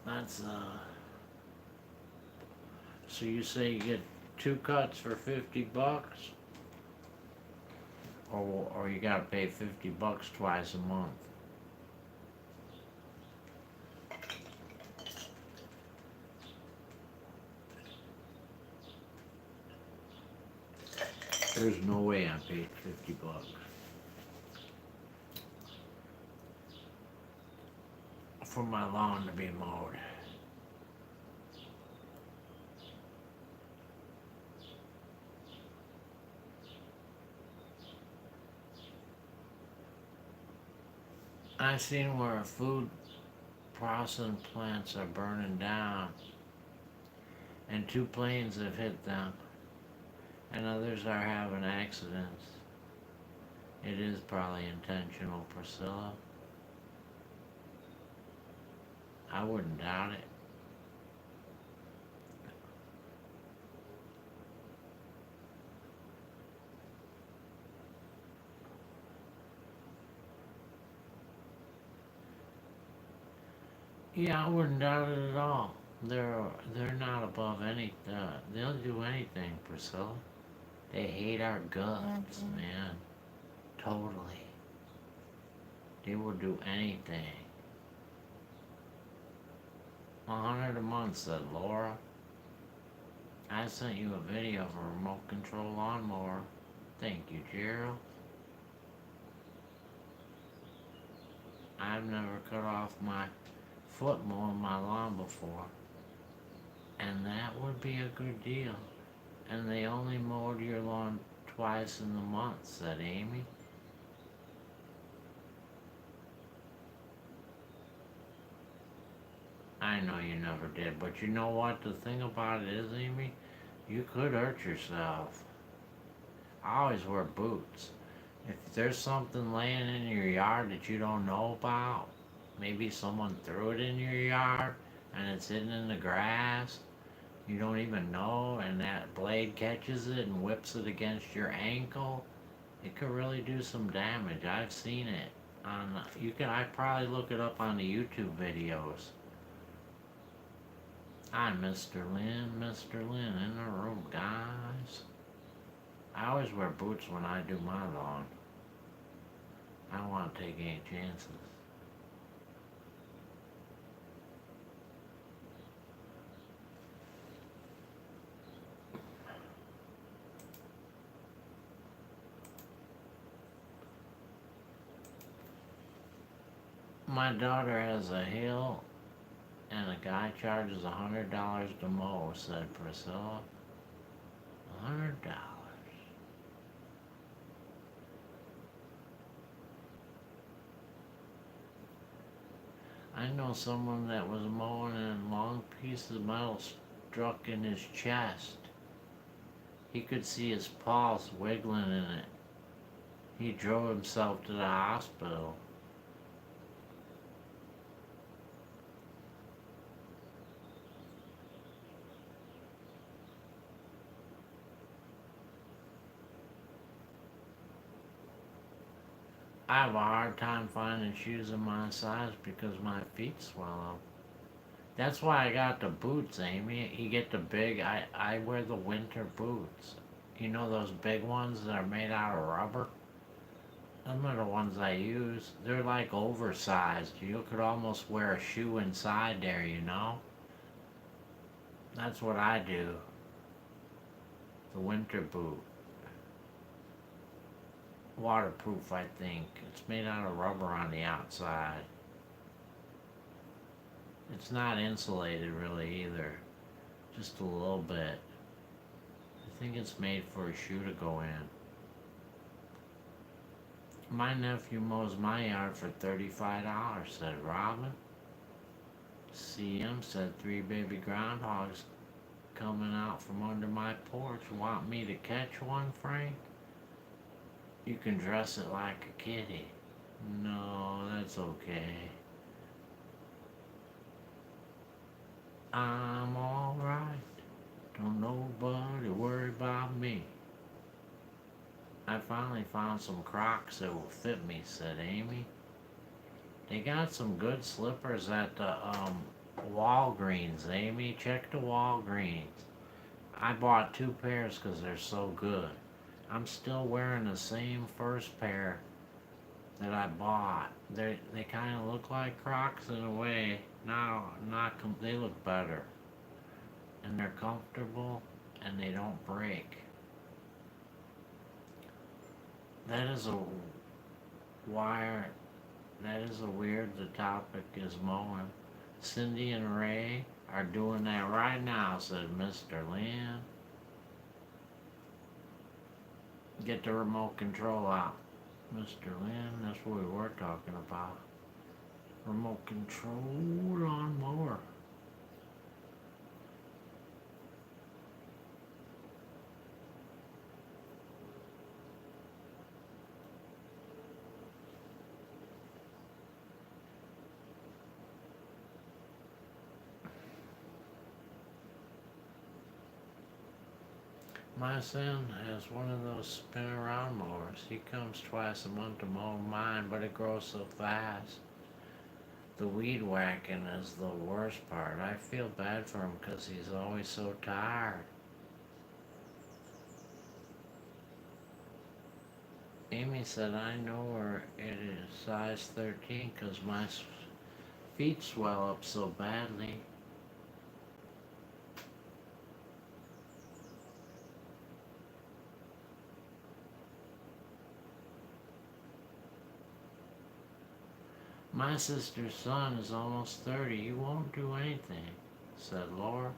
A: That's so you say you get 2 cuts for $50, or you gotta pay $50 twice a month. There's no way I paid $50 for my lawn to be mowed. I've seen where food processing plants are burning down, and 2 planes have hit them, and others are having accidents. It is probably intentional, Priscilla. I wouldn't doubt it. Yeah, I wouldn't doubt it at all. They're not above any. They'll do anything, Priscilla. They hate our guts,
B: Mm-hmm.
A: man. Totally. They will do anything. 100 a month, said Laura. I sent you a video of a remote control lawnmower. Thank you, Gerald. I've never cut off my foot mowing my lawn before, and that would be a good deal. And they only mowed your lawn twice in the month, said Amy. I know you never did, but you know what the thing about it is, Amy? You could hurt yourself. I always wear boots. If there's something laying in your yard that you don't know about, maybe someone threw it in your yard and it's hidden in the grass, you don't even know, and that blade catches it and whips it against your ankle, it could really do some damage. I've seen it on, I probably look it up on the YouTube videos. Hi, Mr. Lynn in the room, guys. I always wear boots when I do my lawn. I don't want to take any chances. My daughter has a hill and a guy charges $100 to mow, said Priscilla. $100. I know someone that was mowing and a long piece of metal struck in his chest. He could see his pulse wiggling in it. He drove himself to the hospital. I have a hard time finding shoes in my size because my feet swell up. That's why I got the boots, Amy. You get the big, I wear the winter boots. You know those big ones that are made out of rubber? Them are the ones I use. They're like oversized. You could almost wear a shoe inside there, you know? That's what I do. The winter boot. Waterproof, I think. It's made out of rubber on the outside. It's not insulated really either. Just a little bit. I think it's made for a shoe to go in. My nephew mows my yard for $35, said Robin. CM said 3 baby groundhogs coming out from under my porch. Want me to catch one, Frank? You can dress it like a kitty. No, that's okay. I'm alright. Don't nobody worry about me. I finally found some Crocs that will fit me, said Amy. They got some good slippers at the Walgreens, Amy. Check the Walgreens. I bought 2 pairs because they're so good. I'm still wearing the same first pair that I bought. They kind of look like Crocs in a way. They look better. And they're comfortable and they don't break. That is a wire. That is a weird the topic is mowing. Cindy and Ray are doing that right now, said Mr. Lynn. Get the remote control out. Mr. Lynn, that's what we were talking about. Remote control lawnmower. My son has one of those spin around mowers. He comes twice a month to mow mine, but it grows so fast. The weed whacking is the worst part. I feel bad for him because he's always so tired. Amy said, I know her it is size 13 because my feet swell up so badly. My sister's son is almost 30. He won't do anything, said Laura.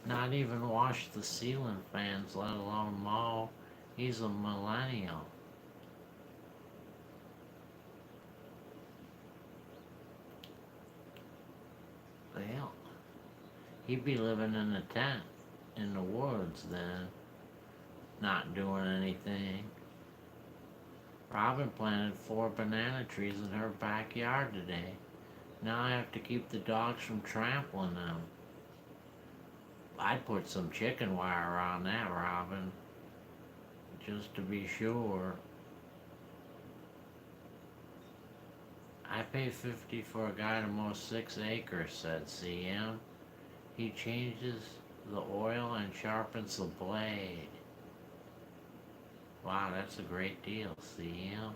A: Not even wash the ceiling fans, let alone mow. He's a millennial. Well, he'd be living in a tent in the woods then, not doing anything. Robin planted 4 banana trees in her backyard today. Now I have to keep the dogs from trampling them. I'd put some chicken wire around that, Robin, just to be sure. I pay $50 for a guy to mow 6 acres, said CM. He changes the oil and sharpens the blade. Wow, that's a great deal, CM.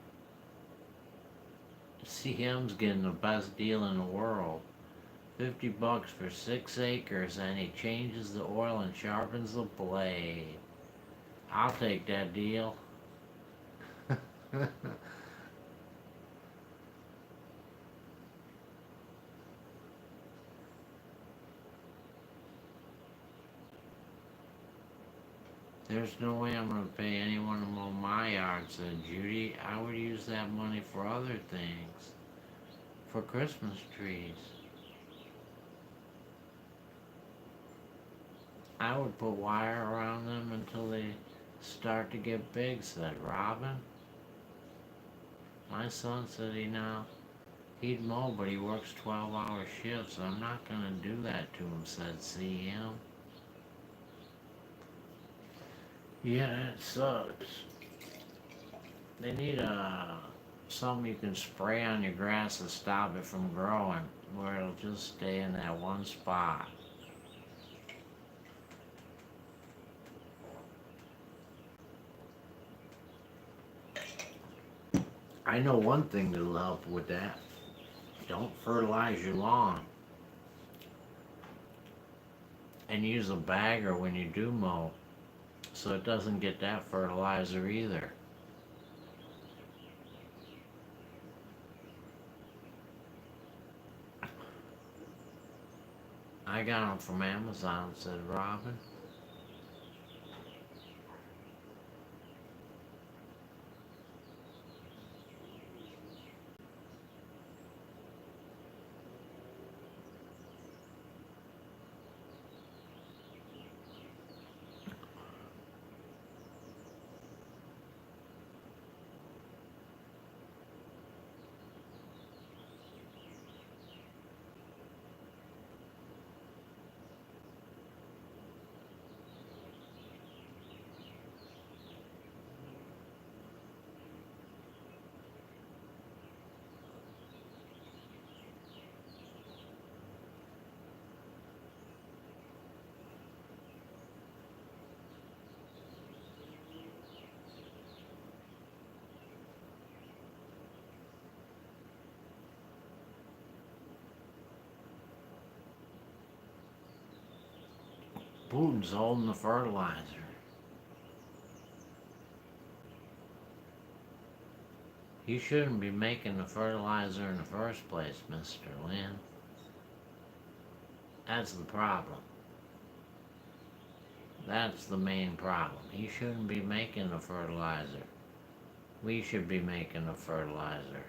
A: CM's getting the best deal in the world. $50 for 6 acres, and he changes the oil and sharpens the blade. I'll take that deal. There's no way I'm gonna pay anyone to mow my yard, said Judy. I would use that money for other things. For Christmas trees. I would put wire around them until they start to get big, said Robin. My son said he'd mow, but he works 12-hour shifts, so I'm not gonna do that to him, said CM. Yeah, that sucks. They need something you can spray on your grass to stop it from growing, where it'll just stay in that one spot. I know one thing that'll help with that. Don't fertilize your lawn. And use a bagger when you do mow, so it doesn't get that fertilizer either. I got them from Amazon, said Robin. Putin's holding the fertilizer. You shouldn't be making the fertilizer in the first place, Mr. Lynn. That's the problem. That's the main problem. He shouldn't be making the fertilizer. We should be making the fertilizer.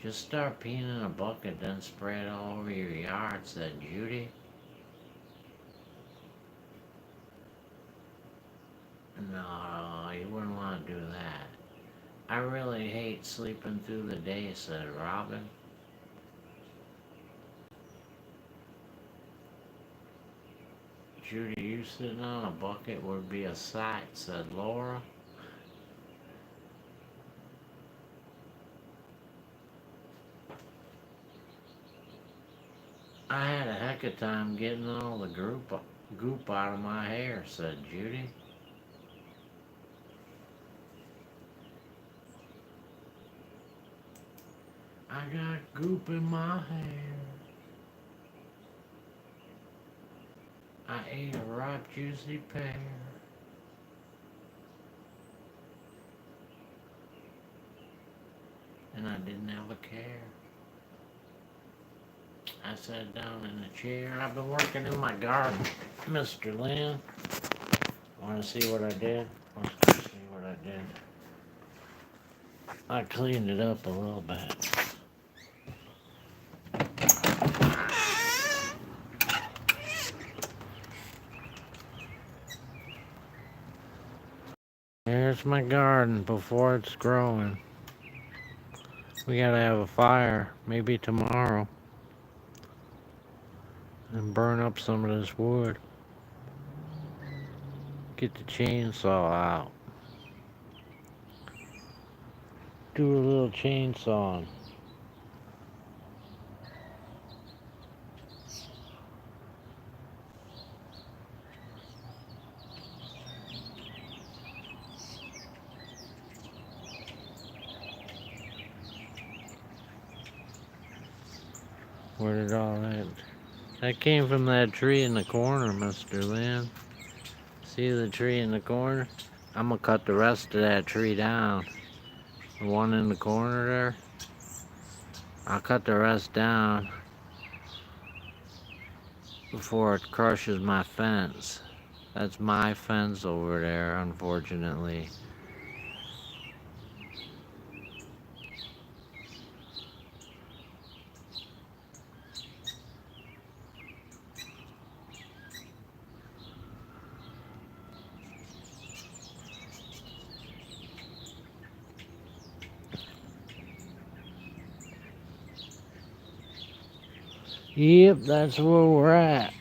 A: Just start peeing in a bucket, then spray it all over your yard, said Judy. No, you wouldn't want to do that. I really hate sleeping through the day, said Robin. Judy, you sitting on a bucket would be a sight, said Laura. I had a heck of a time getting all the goop out of my hair, said Judy. I got goop in my hair. I ate a ripe, juicy pear. And I didn't have a care. I sat down in a chair. I've been working in my garden, Mr. Lynn. Want to see what I did? Let's see what I did. I cleaned it up a little bit. Here's my garden before it's growing. We gotta have a fire, maybe tomorrow, and burn up some of this wood. Get the chainsaw out. Do a little chainsawing. Where did all that... That came from that tree in the corner, Mr. Lynn. See the tree in the corner? I'm gonna cut the rest of that tree down. The one in the corner there. I'll cut the rest down before it crushes my fence. That's my fence over there, unfortunately. Yep, that's where we're at.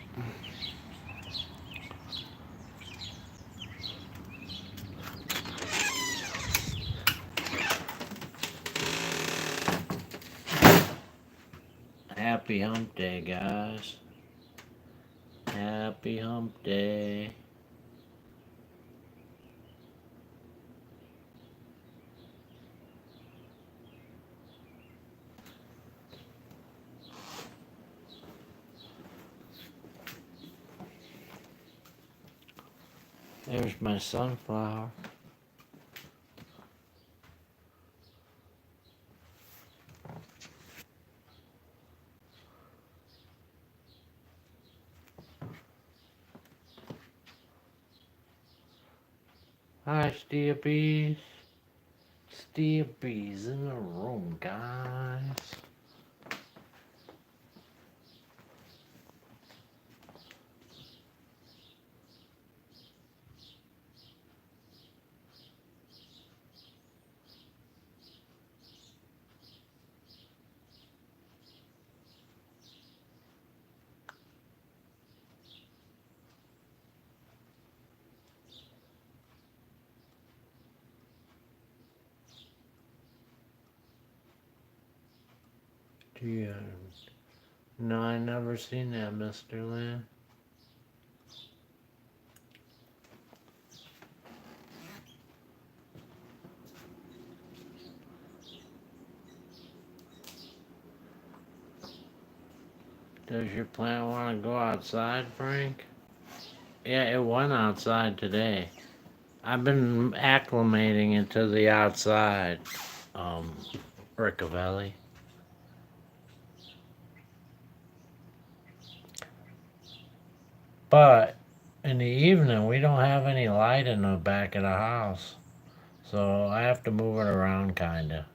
A: Happy hump day, guys. Happy hump day. There's my sunflower. Hi, Steve Bees. Steve Bees in the room, guys. Yeah. No, I never seen that, Mr. Lynn. Does your plant want to go outside, Frank? Yeah, it went outside today. I've been acclimating it to the outside, Riccavelli. But in the evening, we don't have any light in the back of the house. So I have to move it around, kinda.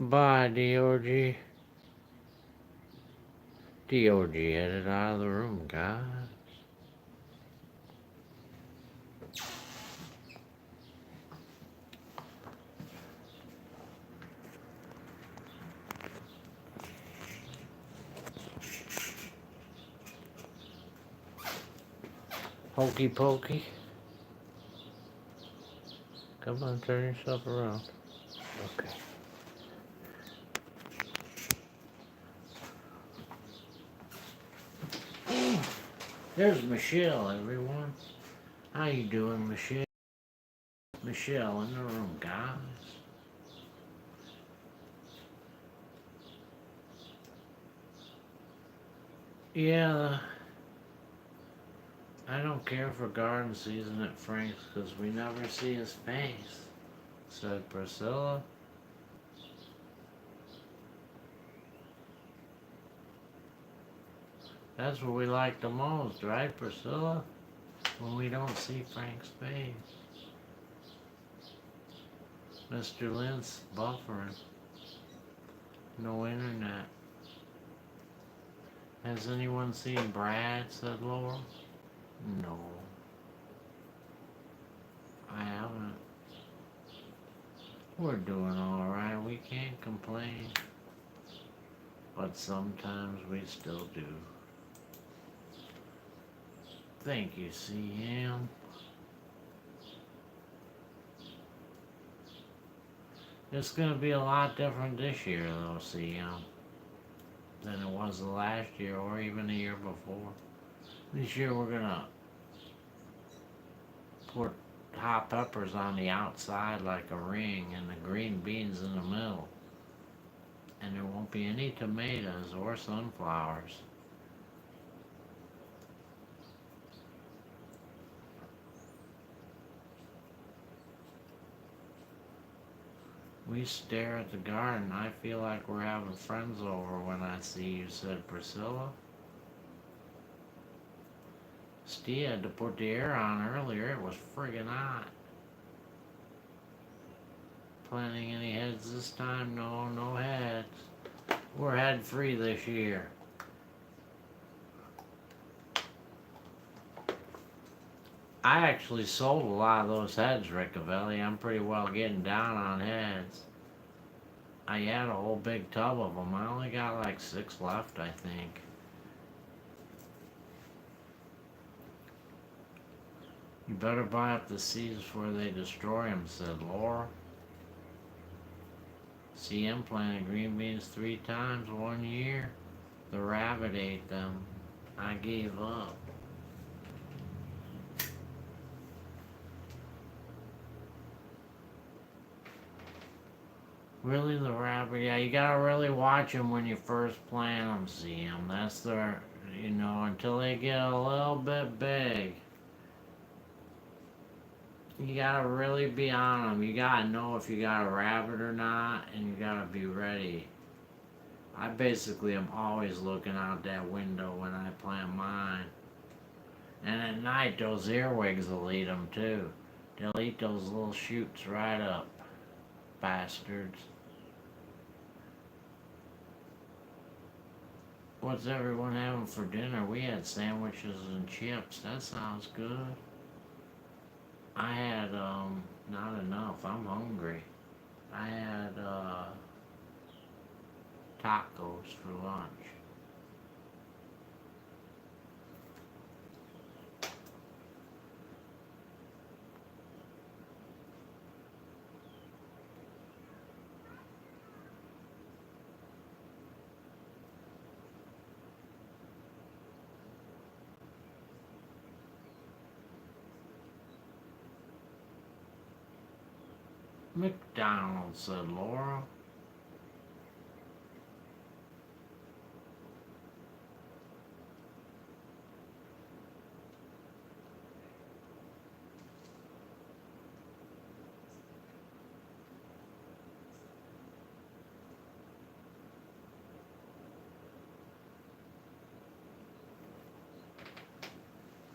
A: Bye, DOG. DOG headed out of the room, guys. Hokey pokey. Come on, turn yourself around. Okay. There's Michelle, everyone. How you doing, Michelle? Michelle in the room, guys. Yeah, I don't care for garden season at Frank's because we never see his face, said Priscilla. That's what we like the most, right, Priscilla? When we don't see Frank's face. Mr. Lynn's buffering. No internet. Has anyone seen Brad? Said Laura. No. I haven't. We're doing alright. We can't complain. But sometimes we still do. Thank you, CM. It's gonna be a lot different this year, though, CM, than it was the last year or even the year before. This year we're gonna put hot peppers on the outside like a ring and the green beans in the middle. And there won't be any tomatoes or sunflowers. We stare at the garden. I feel like we're having friends over when I see you, said Priscilla. Steve had to put the air on earlier. It was friggin' hot. Planning any heads this time? No, no heads. We're head free this year. I actually sold a lot of those heads, Riccavelli. I'm pretty well getting down on heads. I had a whole big tub of them. I only got like 6 left, I think. You better buy up the seeds before they destroy them, said Laura. CM planted green beans 3 times 1 year. The rabbit ate them. I gave up. Really, the rabbit? Yeah, you gotta really watch them when you first plant them, CM. That's their, until they get a little bit big. You gotta really be on them. You gotta know if you got a rabbit or not, and you gotta be ready. I basically am always looking out that window when I plant mine. And at night, those earwigs will eat them too. They'll eat those little shoots right up. Bastards. What's everyone having for dinner? We had sandwiches and chips. That sounds good. I had, not enough. I'm hungry. I had, tacos for lunch. McDonald's, said Laura.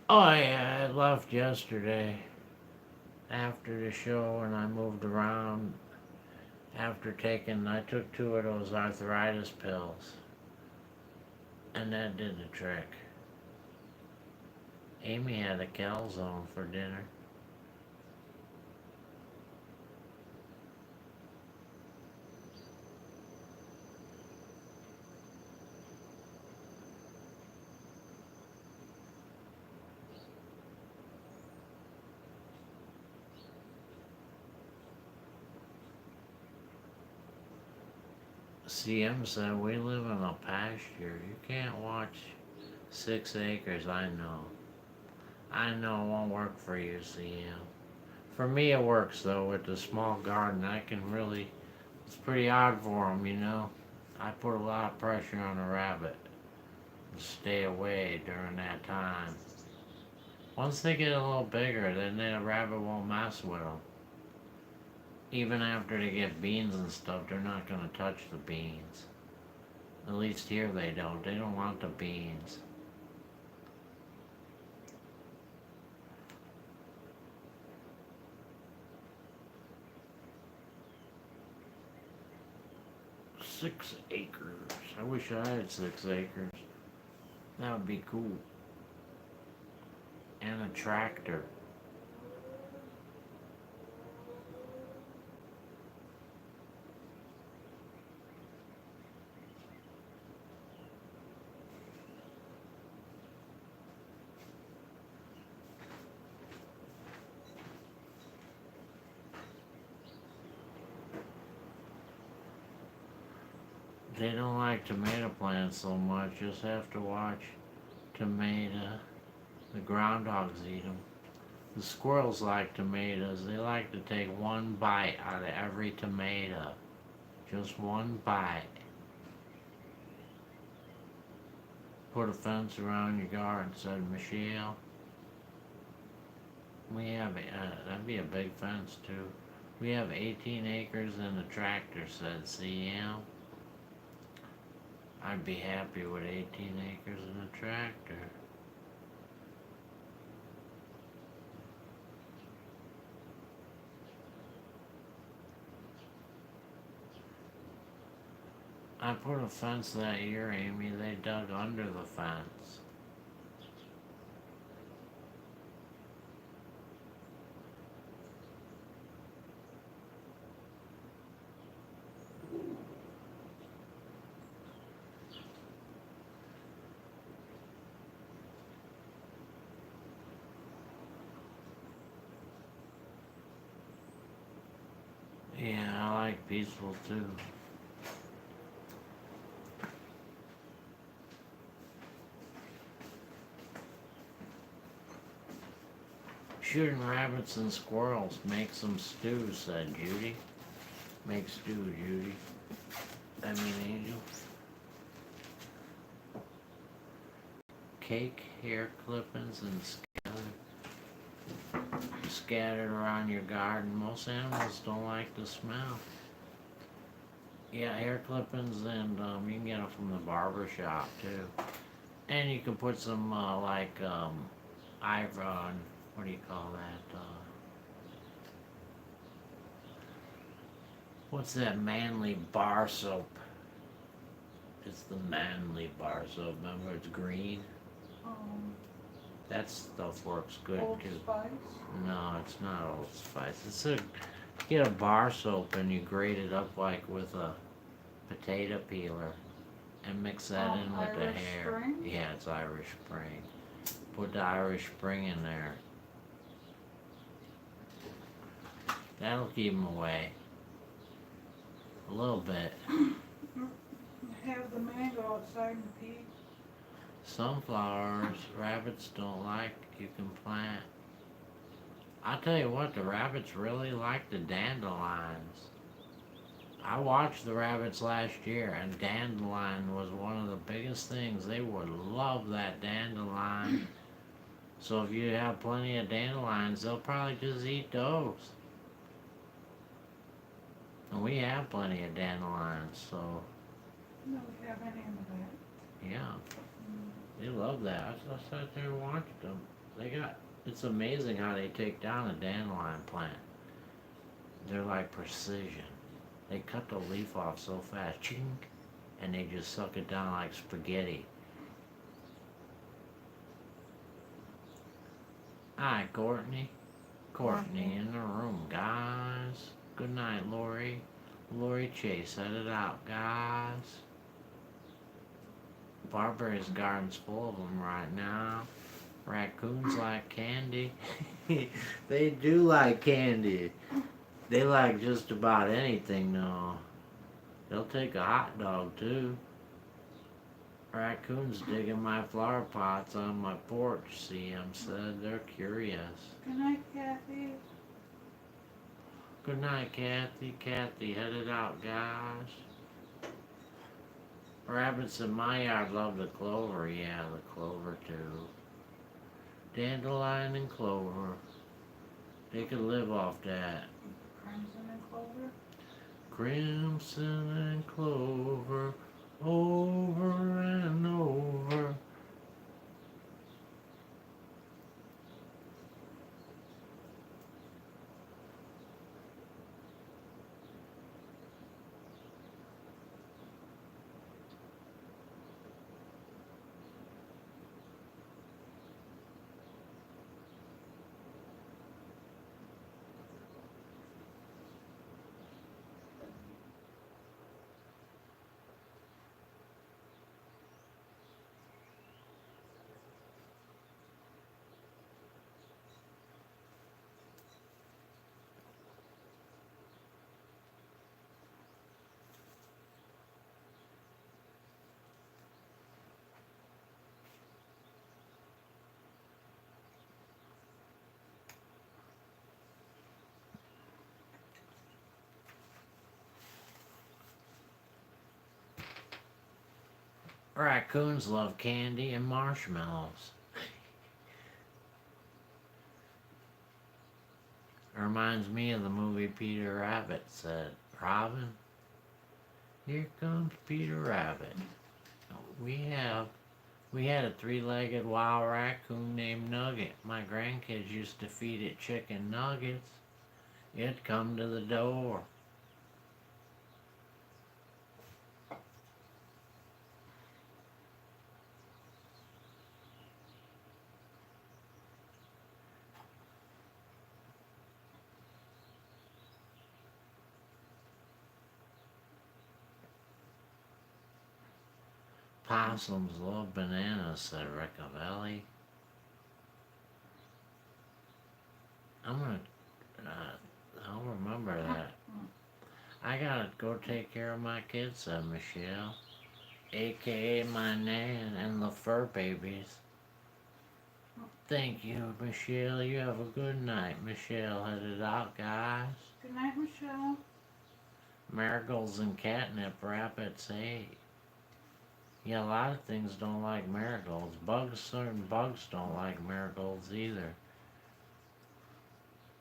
A: Oh yeah, I left yesterday after the show and I moved around I took 2 of those arthritis pills and that did the trick. Amy had a calzone for dinner. CM said we live in a pasture. You can't watch 6 acres, I know. I know it won't work for you, CM. For me it works though, with the small garden. It's pretty odd for them. I put a lot of pressure on a rabbit to stay away during that time. Once they get a little bigger, then the rabbit won't mess with them. Even after they get beans and stuff, they're not gonna touch the beans. At least here they don't. They don't want the beans. 6 acres. I wish I had 6 acres. That would be cool. And a tractor. They don't like tomato plants so much. Just have to watch tomato. The groundhogs eat them. The squirrels like tomatoes. They like to take one bite out of every tomato. Just one bite. Put a fence around your garden, said Michelle. We have, that'd be a big fence too. We have 18 acres and a tractor, said CM. I'd be happy with 18 acres and a tractor. I put a fence that year, Amy. They dug under the fence. Yeah, I like peaceful too. Shooting rabbits and squirrels, make some stew, said Judy. Make stew, Judy. I mean, Angel. Cake, hair clippings, and scattered around your garden. Most animals don't like the smell. Yeah, hair clippings, and you can get them from the barber shop too. And you can put some Ivron, what do you call that? What's that manly bar soap? It's the manly bar soap. Remember, it's green. That stuff works good
B: Old
A: too.
B: Spice?
A: No, it's not Old Spice. It's a get a bar soap and you grate it up like with a potato peeler and mix that in with the
B: Irish
A: hair.
B: Spring?
A: Yeah, it's Irish Spring. Put the Irish Spring in there. That'll keep them away. A little bit.
B: Have the mango outside and pea.
A: Sunflowers, rabbits don't like, you can plant. I'll tell you what, the rabbits really like the dandelions. I watched the rabbits last year, and dandelion was one of the biggest things. They would love that dandelion. So if you have plenty of dandelions, they'll probably just eat those. And we have plenty of dandelions, so
B: No, we have any of that.
A: yeah. They love that. I sat there and watched them. It's amazing how they take down a dandelion plant. They're like precision. They cut the leaf off so fast, chink, and they just suck it down like spaghetti. Hi, Courtney. Courtney in the room, guys. Good night, Lori. Lori Chase, set it out, guys. Barberry's garden's full of them right now. Raccoons like candy. They do like candy. They like just about anything though. They'll take a hot dog too. Raccoons digging my flower pots on my porch, CM said. They're curious.
B: Good night, Kathy.
A: Good night, Kathy. Kathy, headed out, guys. Rabbits in my yard love the clover. Yeah, the clover too. Dandelion and clover. They could live off that.
B: Crimson and clover.
A: Crimson and clover, over and over. Raccoons love candy and marshmallows. Reminds me of the movie Peter Rabbit said, Robin, here comes Peter Rabbit. We have We had a three-legged wild raccoon named Nugget. My grandkids used to feed it chicken nuggets. It'd come to the door. Possums love bananas, said Riccavelli. I'm gonna, I'll remember that. I gotta go take care of my kids, said Michelle, aka my nan and the fur babies. Thank you, Michelle. You have a good night. Michelle headed out, guys.
B: Good night, Michelle.
A: Marigolds and catnip, rabbits ate. Yeah, a lot of things don't like marigolds. Certain bugs don't like marigolds either.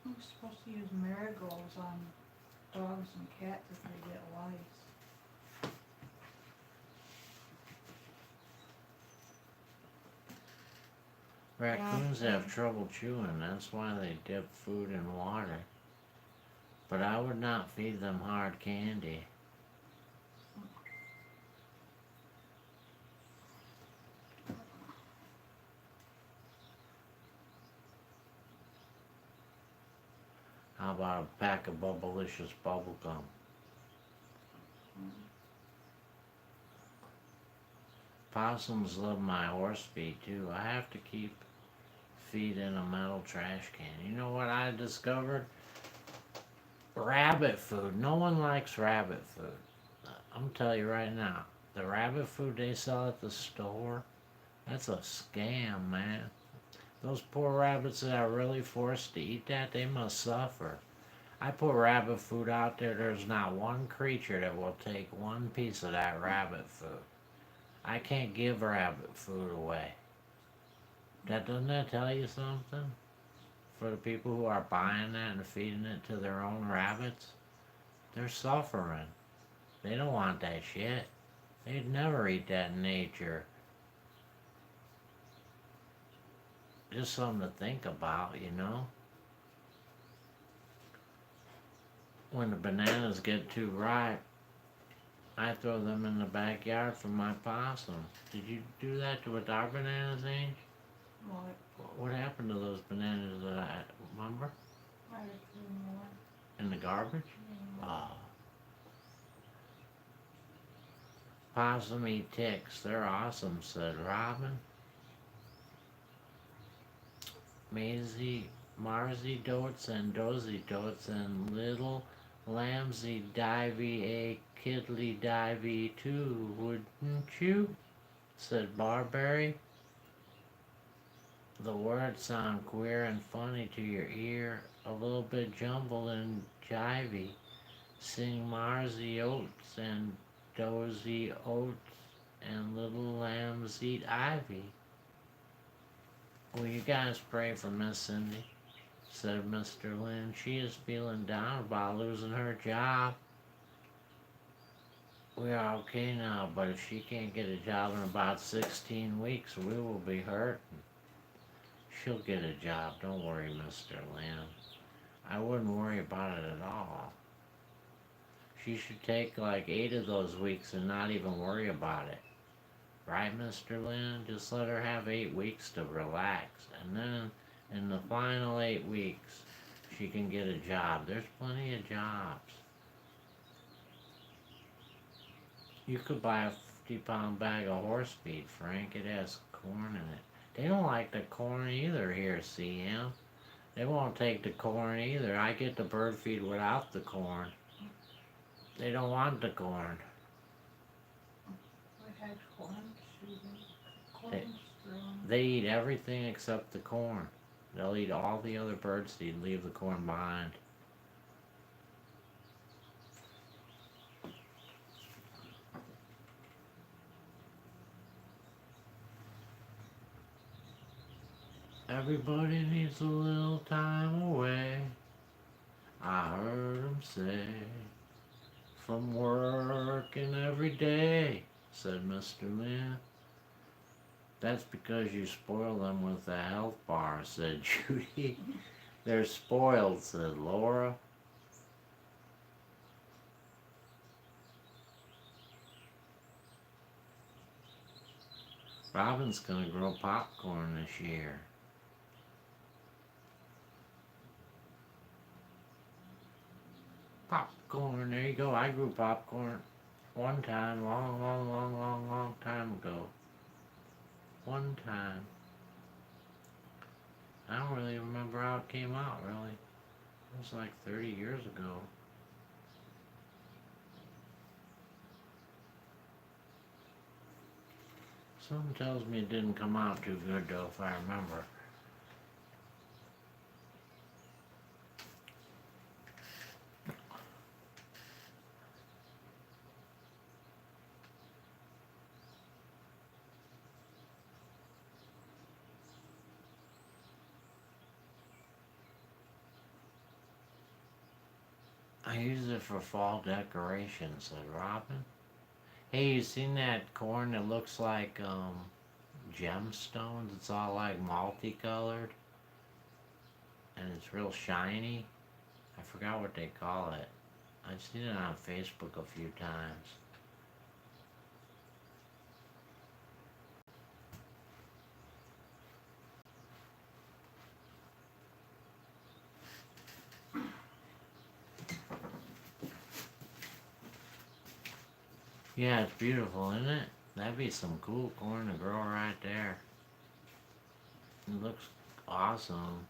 B: I'm supposed to use marigolds on dogs and cats if they get lice.
A: Raccoons have trouble chewing, that's why they dip food in water. But I would not feed them hard candy. How about a pack of Bubblicious bubble gum? Possums love my horse feed too. I have to keep feed in a metal trash can. You know what I discovered? Rabbit food. No one likes rabbit food. I'm telling you right now, the rabbit food they sell at the store, that's a scam, man. Those poor rabbits that are really forced to eat that, they must suffer. I put rabbit food out there, there's not one creature that will take one piece of that rabbit food. I can't give rabbit food away. Doesn't that tell you something? For the people who are buying that and feeding it to their own rabbits, they're suffering. They don't want that shit. They'd never eat that in nature. Just something to think about, you know? When the bananas get too ripe, I throw them in the backyard for my possum. Did you do that with our bananas, Ange? What happened to those bananas that I remember?
B: I had 3 more.
A: In the garbage? Oh. Possum eat ticks. They're awesome, said Robin. Marzi dotes and dozy dotes and little lambsy divey a kiddly divey too, wouldn't you? Said Barberry. The words sound queer and funny to your ear, a little bit jumbled and jivey. Sing Marzi oats and dozy oats and little lambs eat ivy. Will you guys pray for Miss Cindy? Said Mr. Lynn. She is feeling down about losing her job. We are okay now, but if she can't get a job in about 16 weeks, we will be hurting. She'll get a job, don't worry, Mr. Lynn. I wouldn't worry about it at all. She should take like 8 of those weeks and not even worry about it. Right, Mr. Lynn? Just let her have 8 weeks to relax. And then, in the final 8 weeks, she can get a job. There's plenty of jobs. You could buy a 50-pound bag of horse feed, Frank. It has corn in it. They don't like the corn either here, CM. They won't take the corn either. I get the bird feed without the corn. They don't want the corn.
B: I had corn.
A: They eat everything except the corn. They'll eat all the other bird seed and leave the corn behind. Everybody needs a little time away. I heard 'em say, from working every day, said Mr. Man. That's because you spoil them with the health bar, said Judy. They're spoiled, said Laura. Robin's gonna grow popcorn this year. Popcorn, there you go. I grew popcorn one time, long time ago. One time. I don't really remember how it came out, really. It was like 30 years ago. Something tells me it didn't come out too good, though, if I remember. I use it for fall decoration, said Robin. Hey, you seen that corn that looks like gemstones? It's all like multicolored. And it's real shiny. I forgot what they call it. I've seen it on Facebook a few times. Yeah, it's beautiful, isn't it? That'd be some cool corn to grow right there. It looks awesome.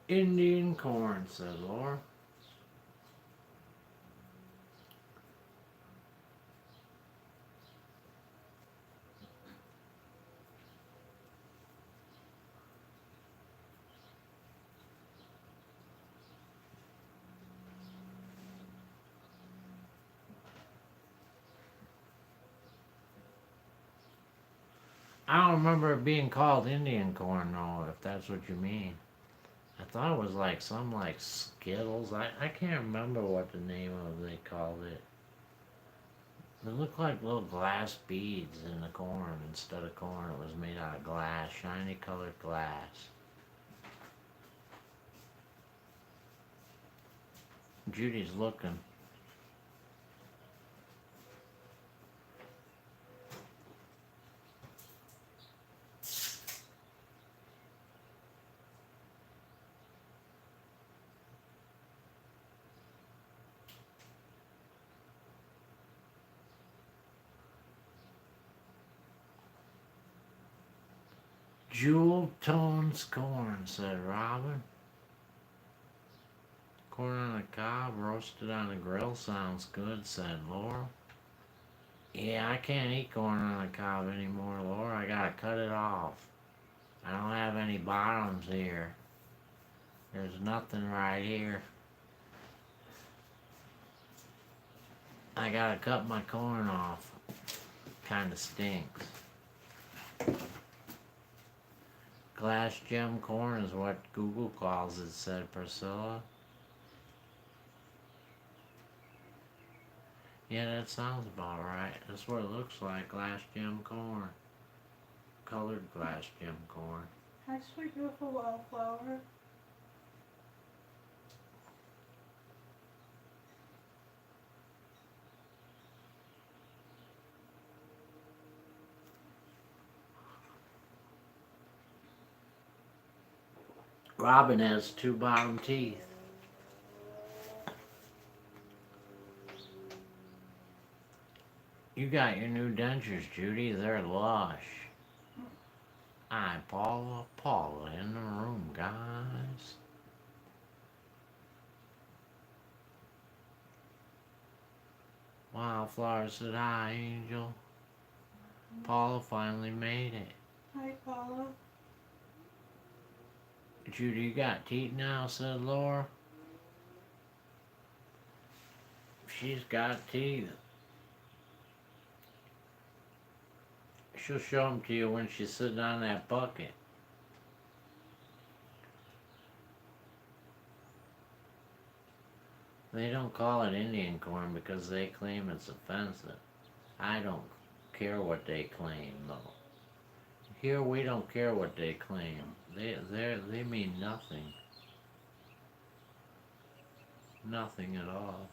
A: Indian corn, said Laura. I don't remember it being called Indian corn, though, if that's what you mean. I thought it was like some like Skittles. I can't remember what the name of they called it. It looked like little glass beads in the corn instead of corn. It was made out of glass, shiny colored glass. Judy's looking. Jewel tones corn, said Robin. Corn on the cob, roasted on the grill, sounds good, said Laura. Yeah, I can't eat corn on the cob anymore, Laura. I gotta cut it off. I don't have any bottoms here. There's nothing right here. I gotta cut my corn off. Kinda stinks. Glass gem corn is what Google calls it, said Priscilla. Yeah, that sounds about right. That's what it looks like, glass gem corn. Colored glass gem corn.
B: Hi, sweet beautiful wildflower.
A: Robin has two bottom teeth. You got your new dentures, Judy. They're lush. Hi, Paula in the room, guys. Wildflower said hi, Angel. Paula finally made it.
B: Hi, Paula.
A: Judy, you got teeth now, said Laura. She's got teeth. She'll show them to you when she's sitting on that bucket. They don't call it Indian corn because they claim it's offensive. I don't care what they claim, though. Here we don't care what they claim. They mean nothing. Nothing at all.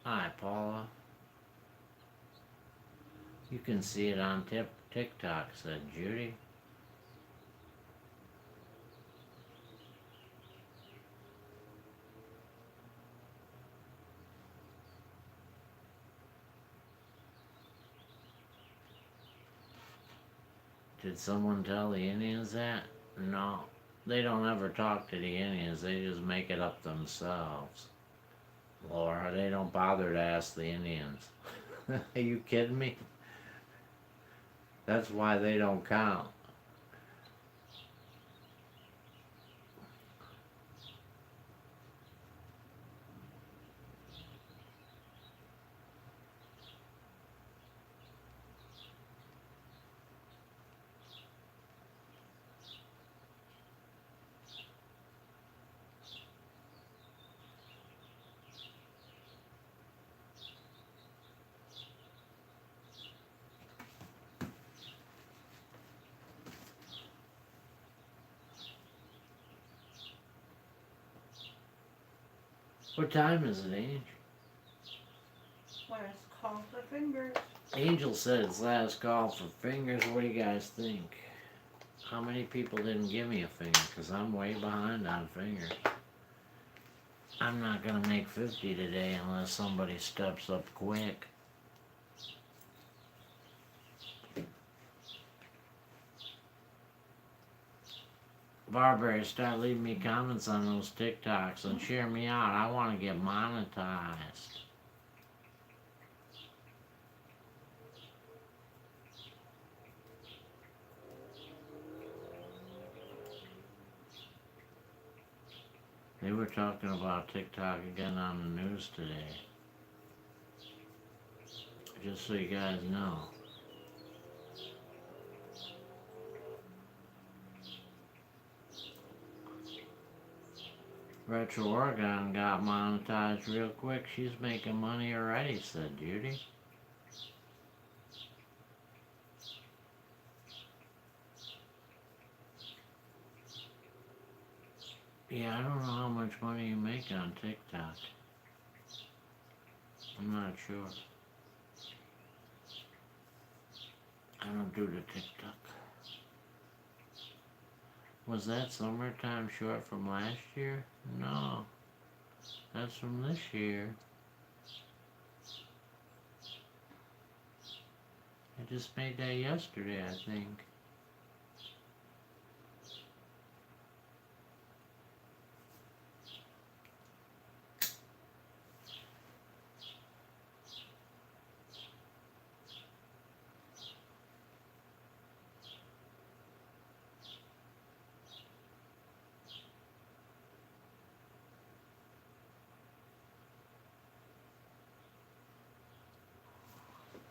A: Hi, Paula. You can see it on TikTok, said Judy. Did someone tell the Indians that? No. They don't ever talk to the Indians, they just make it up themselves. Laura, they don't bother to ask the Indians. Are you kidding me? That's why they don't count. What time is it, Angel?
B: Last call for fingers.
A: Angel said it's last call for fingers. What do you guys think? How many people didn't give me a finger? Because I'm way behind on fingers. I'm not going to make 50 today unless somebody steps up quick. Barbary, start leaving me comments on those TikToks and share me out. I want to get monetized. They were talking about TikTok again on the news today. Just so you guys know. Retro Oregon got monetized real quick. She's making money already, said Judy. Yeah, I don't know how much money you make on TikTok. I'm not sure. I don't do the TikTok. Was that summertime short from last year? No. That's from this year. I just made that yesterday, I think.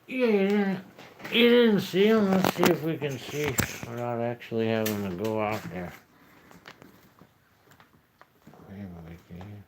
A: Yeah, you didn't see him? Let's see if we can see without actually having to go out there. Maybe we can.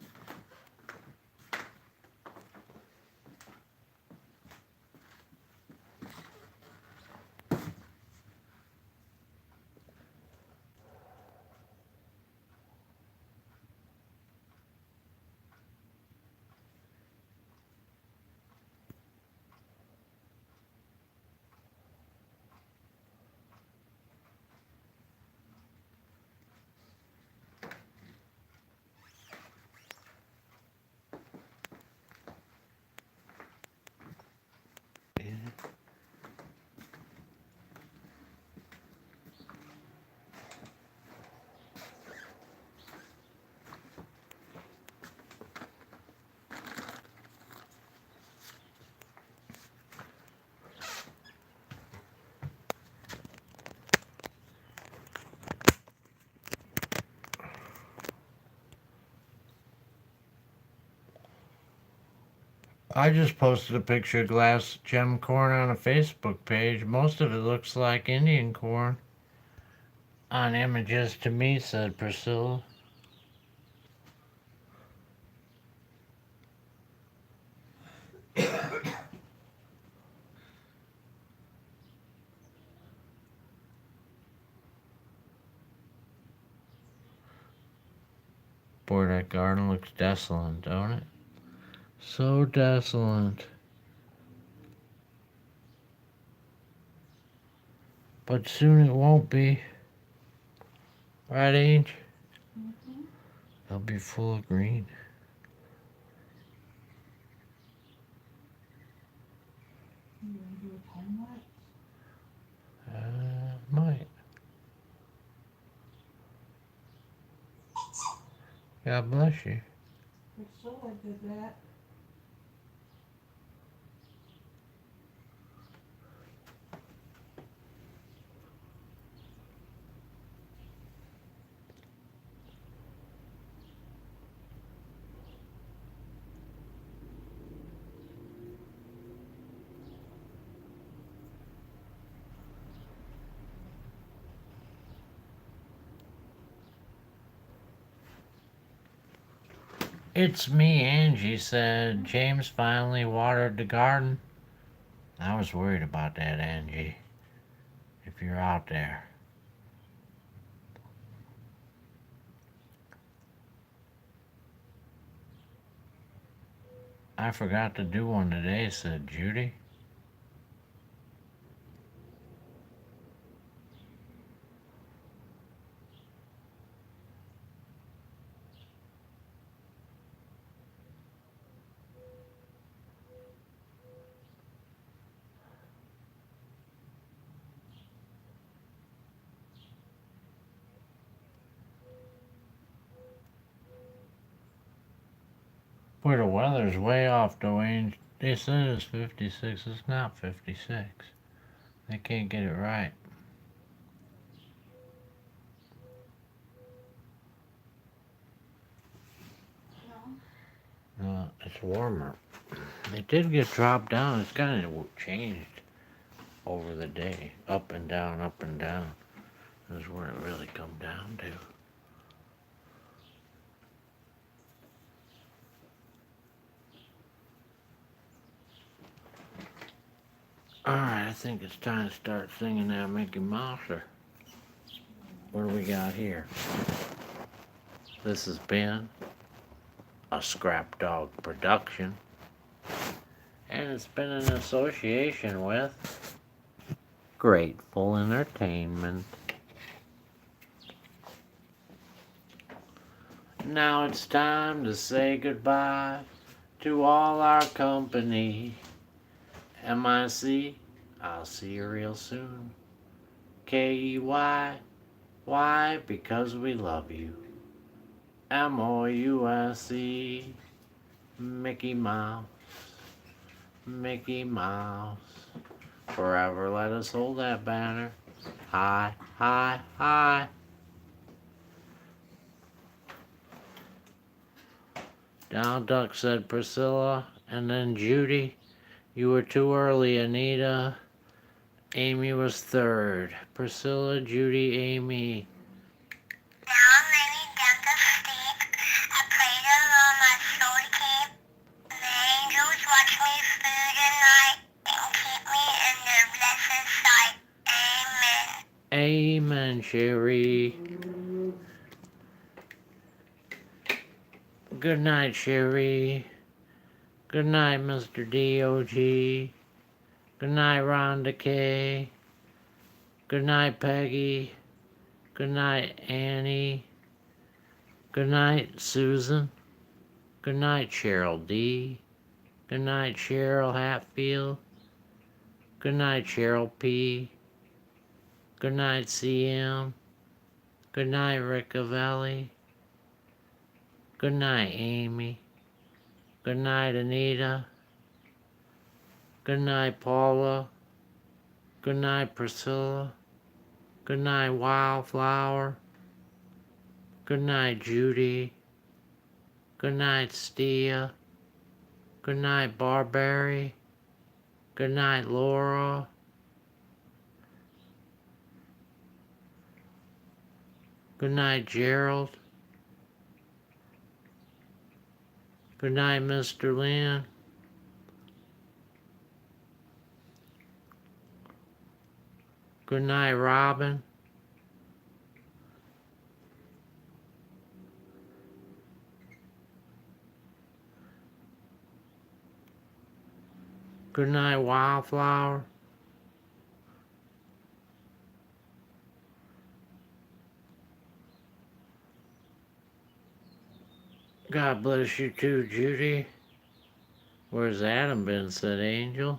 A: I just posted a picture of glass gem corn on a Facebook page. Most of it looks like Indian corn. On images to me, said Priscilla. Boy, that garden looks desolate, don't it? So desolate. But soon it won't be. Right, Ange?
B: Mm-hmm.
A: It'll be full of green.
B: You gonna do a time lapse?
A: Might. God bless you.
B: Priscilla did that.
A: It's me, Angie said. James finally watered the garden. I was worried about that, Angie. If you're out there. I forgot to do one today, said Judy. Boy, the weather's way off though, Ange. They said it's 56. It's not 56. They can't get it right.
B: No.
A: It's warmer. It did get dropped down. It's kind of changed over the day. Up and down, up and down. That's where it really come down to. Alright, I think it's time to start singing that Mickey Mouser. What do we got here? This has been a Scrap Dog production. And it's been in association with Grateful Entertainment. Now it's time to say goodbye to all our company. MIC, I'll see you real soon. KEY, why? Because we love you. MOUSE, Mickey Mouse, Mickey Mouse. Forever let us hold that banner. High, high, high. Down duck, said Priscilla, and then Judy. You were too early, Anita. Amy was third. Priscilla, Judy, Amy.
C: Now I'm laying down to sleep. I pray the Lord my soul to keep. The angels watch me through the night and keep me in their blessed sight. Amen.
A: Amen, Sherry. Good night, Sherry. Good night, Mr. D.O.G. Good night, Rhonda K. Good night, Peggy. Good night, Annie. Good night, Susan. Good night, Cheryl D. Good night, Cheryl Hatfield. Good night, Cheryl P. Good night, CM. Good night, Riccavelli. Good night, Amy. Good night, Anita. Good night, Paula. Good night, Priscilla. Good night, Wildflower. Good night, Judy. Good night, Stia. Good night, Barberry. Good night, Laura. Good night, Gerald. Good night, Mr. Lynn. Good night, Robin. Good night, Wildflower. God bless you too, Judy. Where's Adam been, said Angel?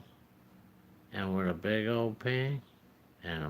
A: And with a big old pig and a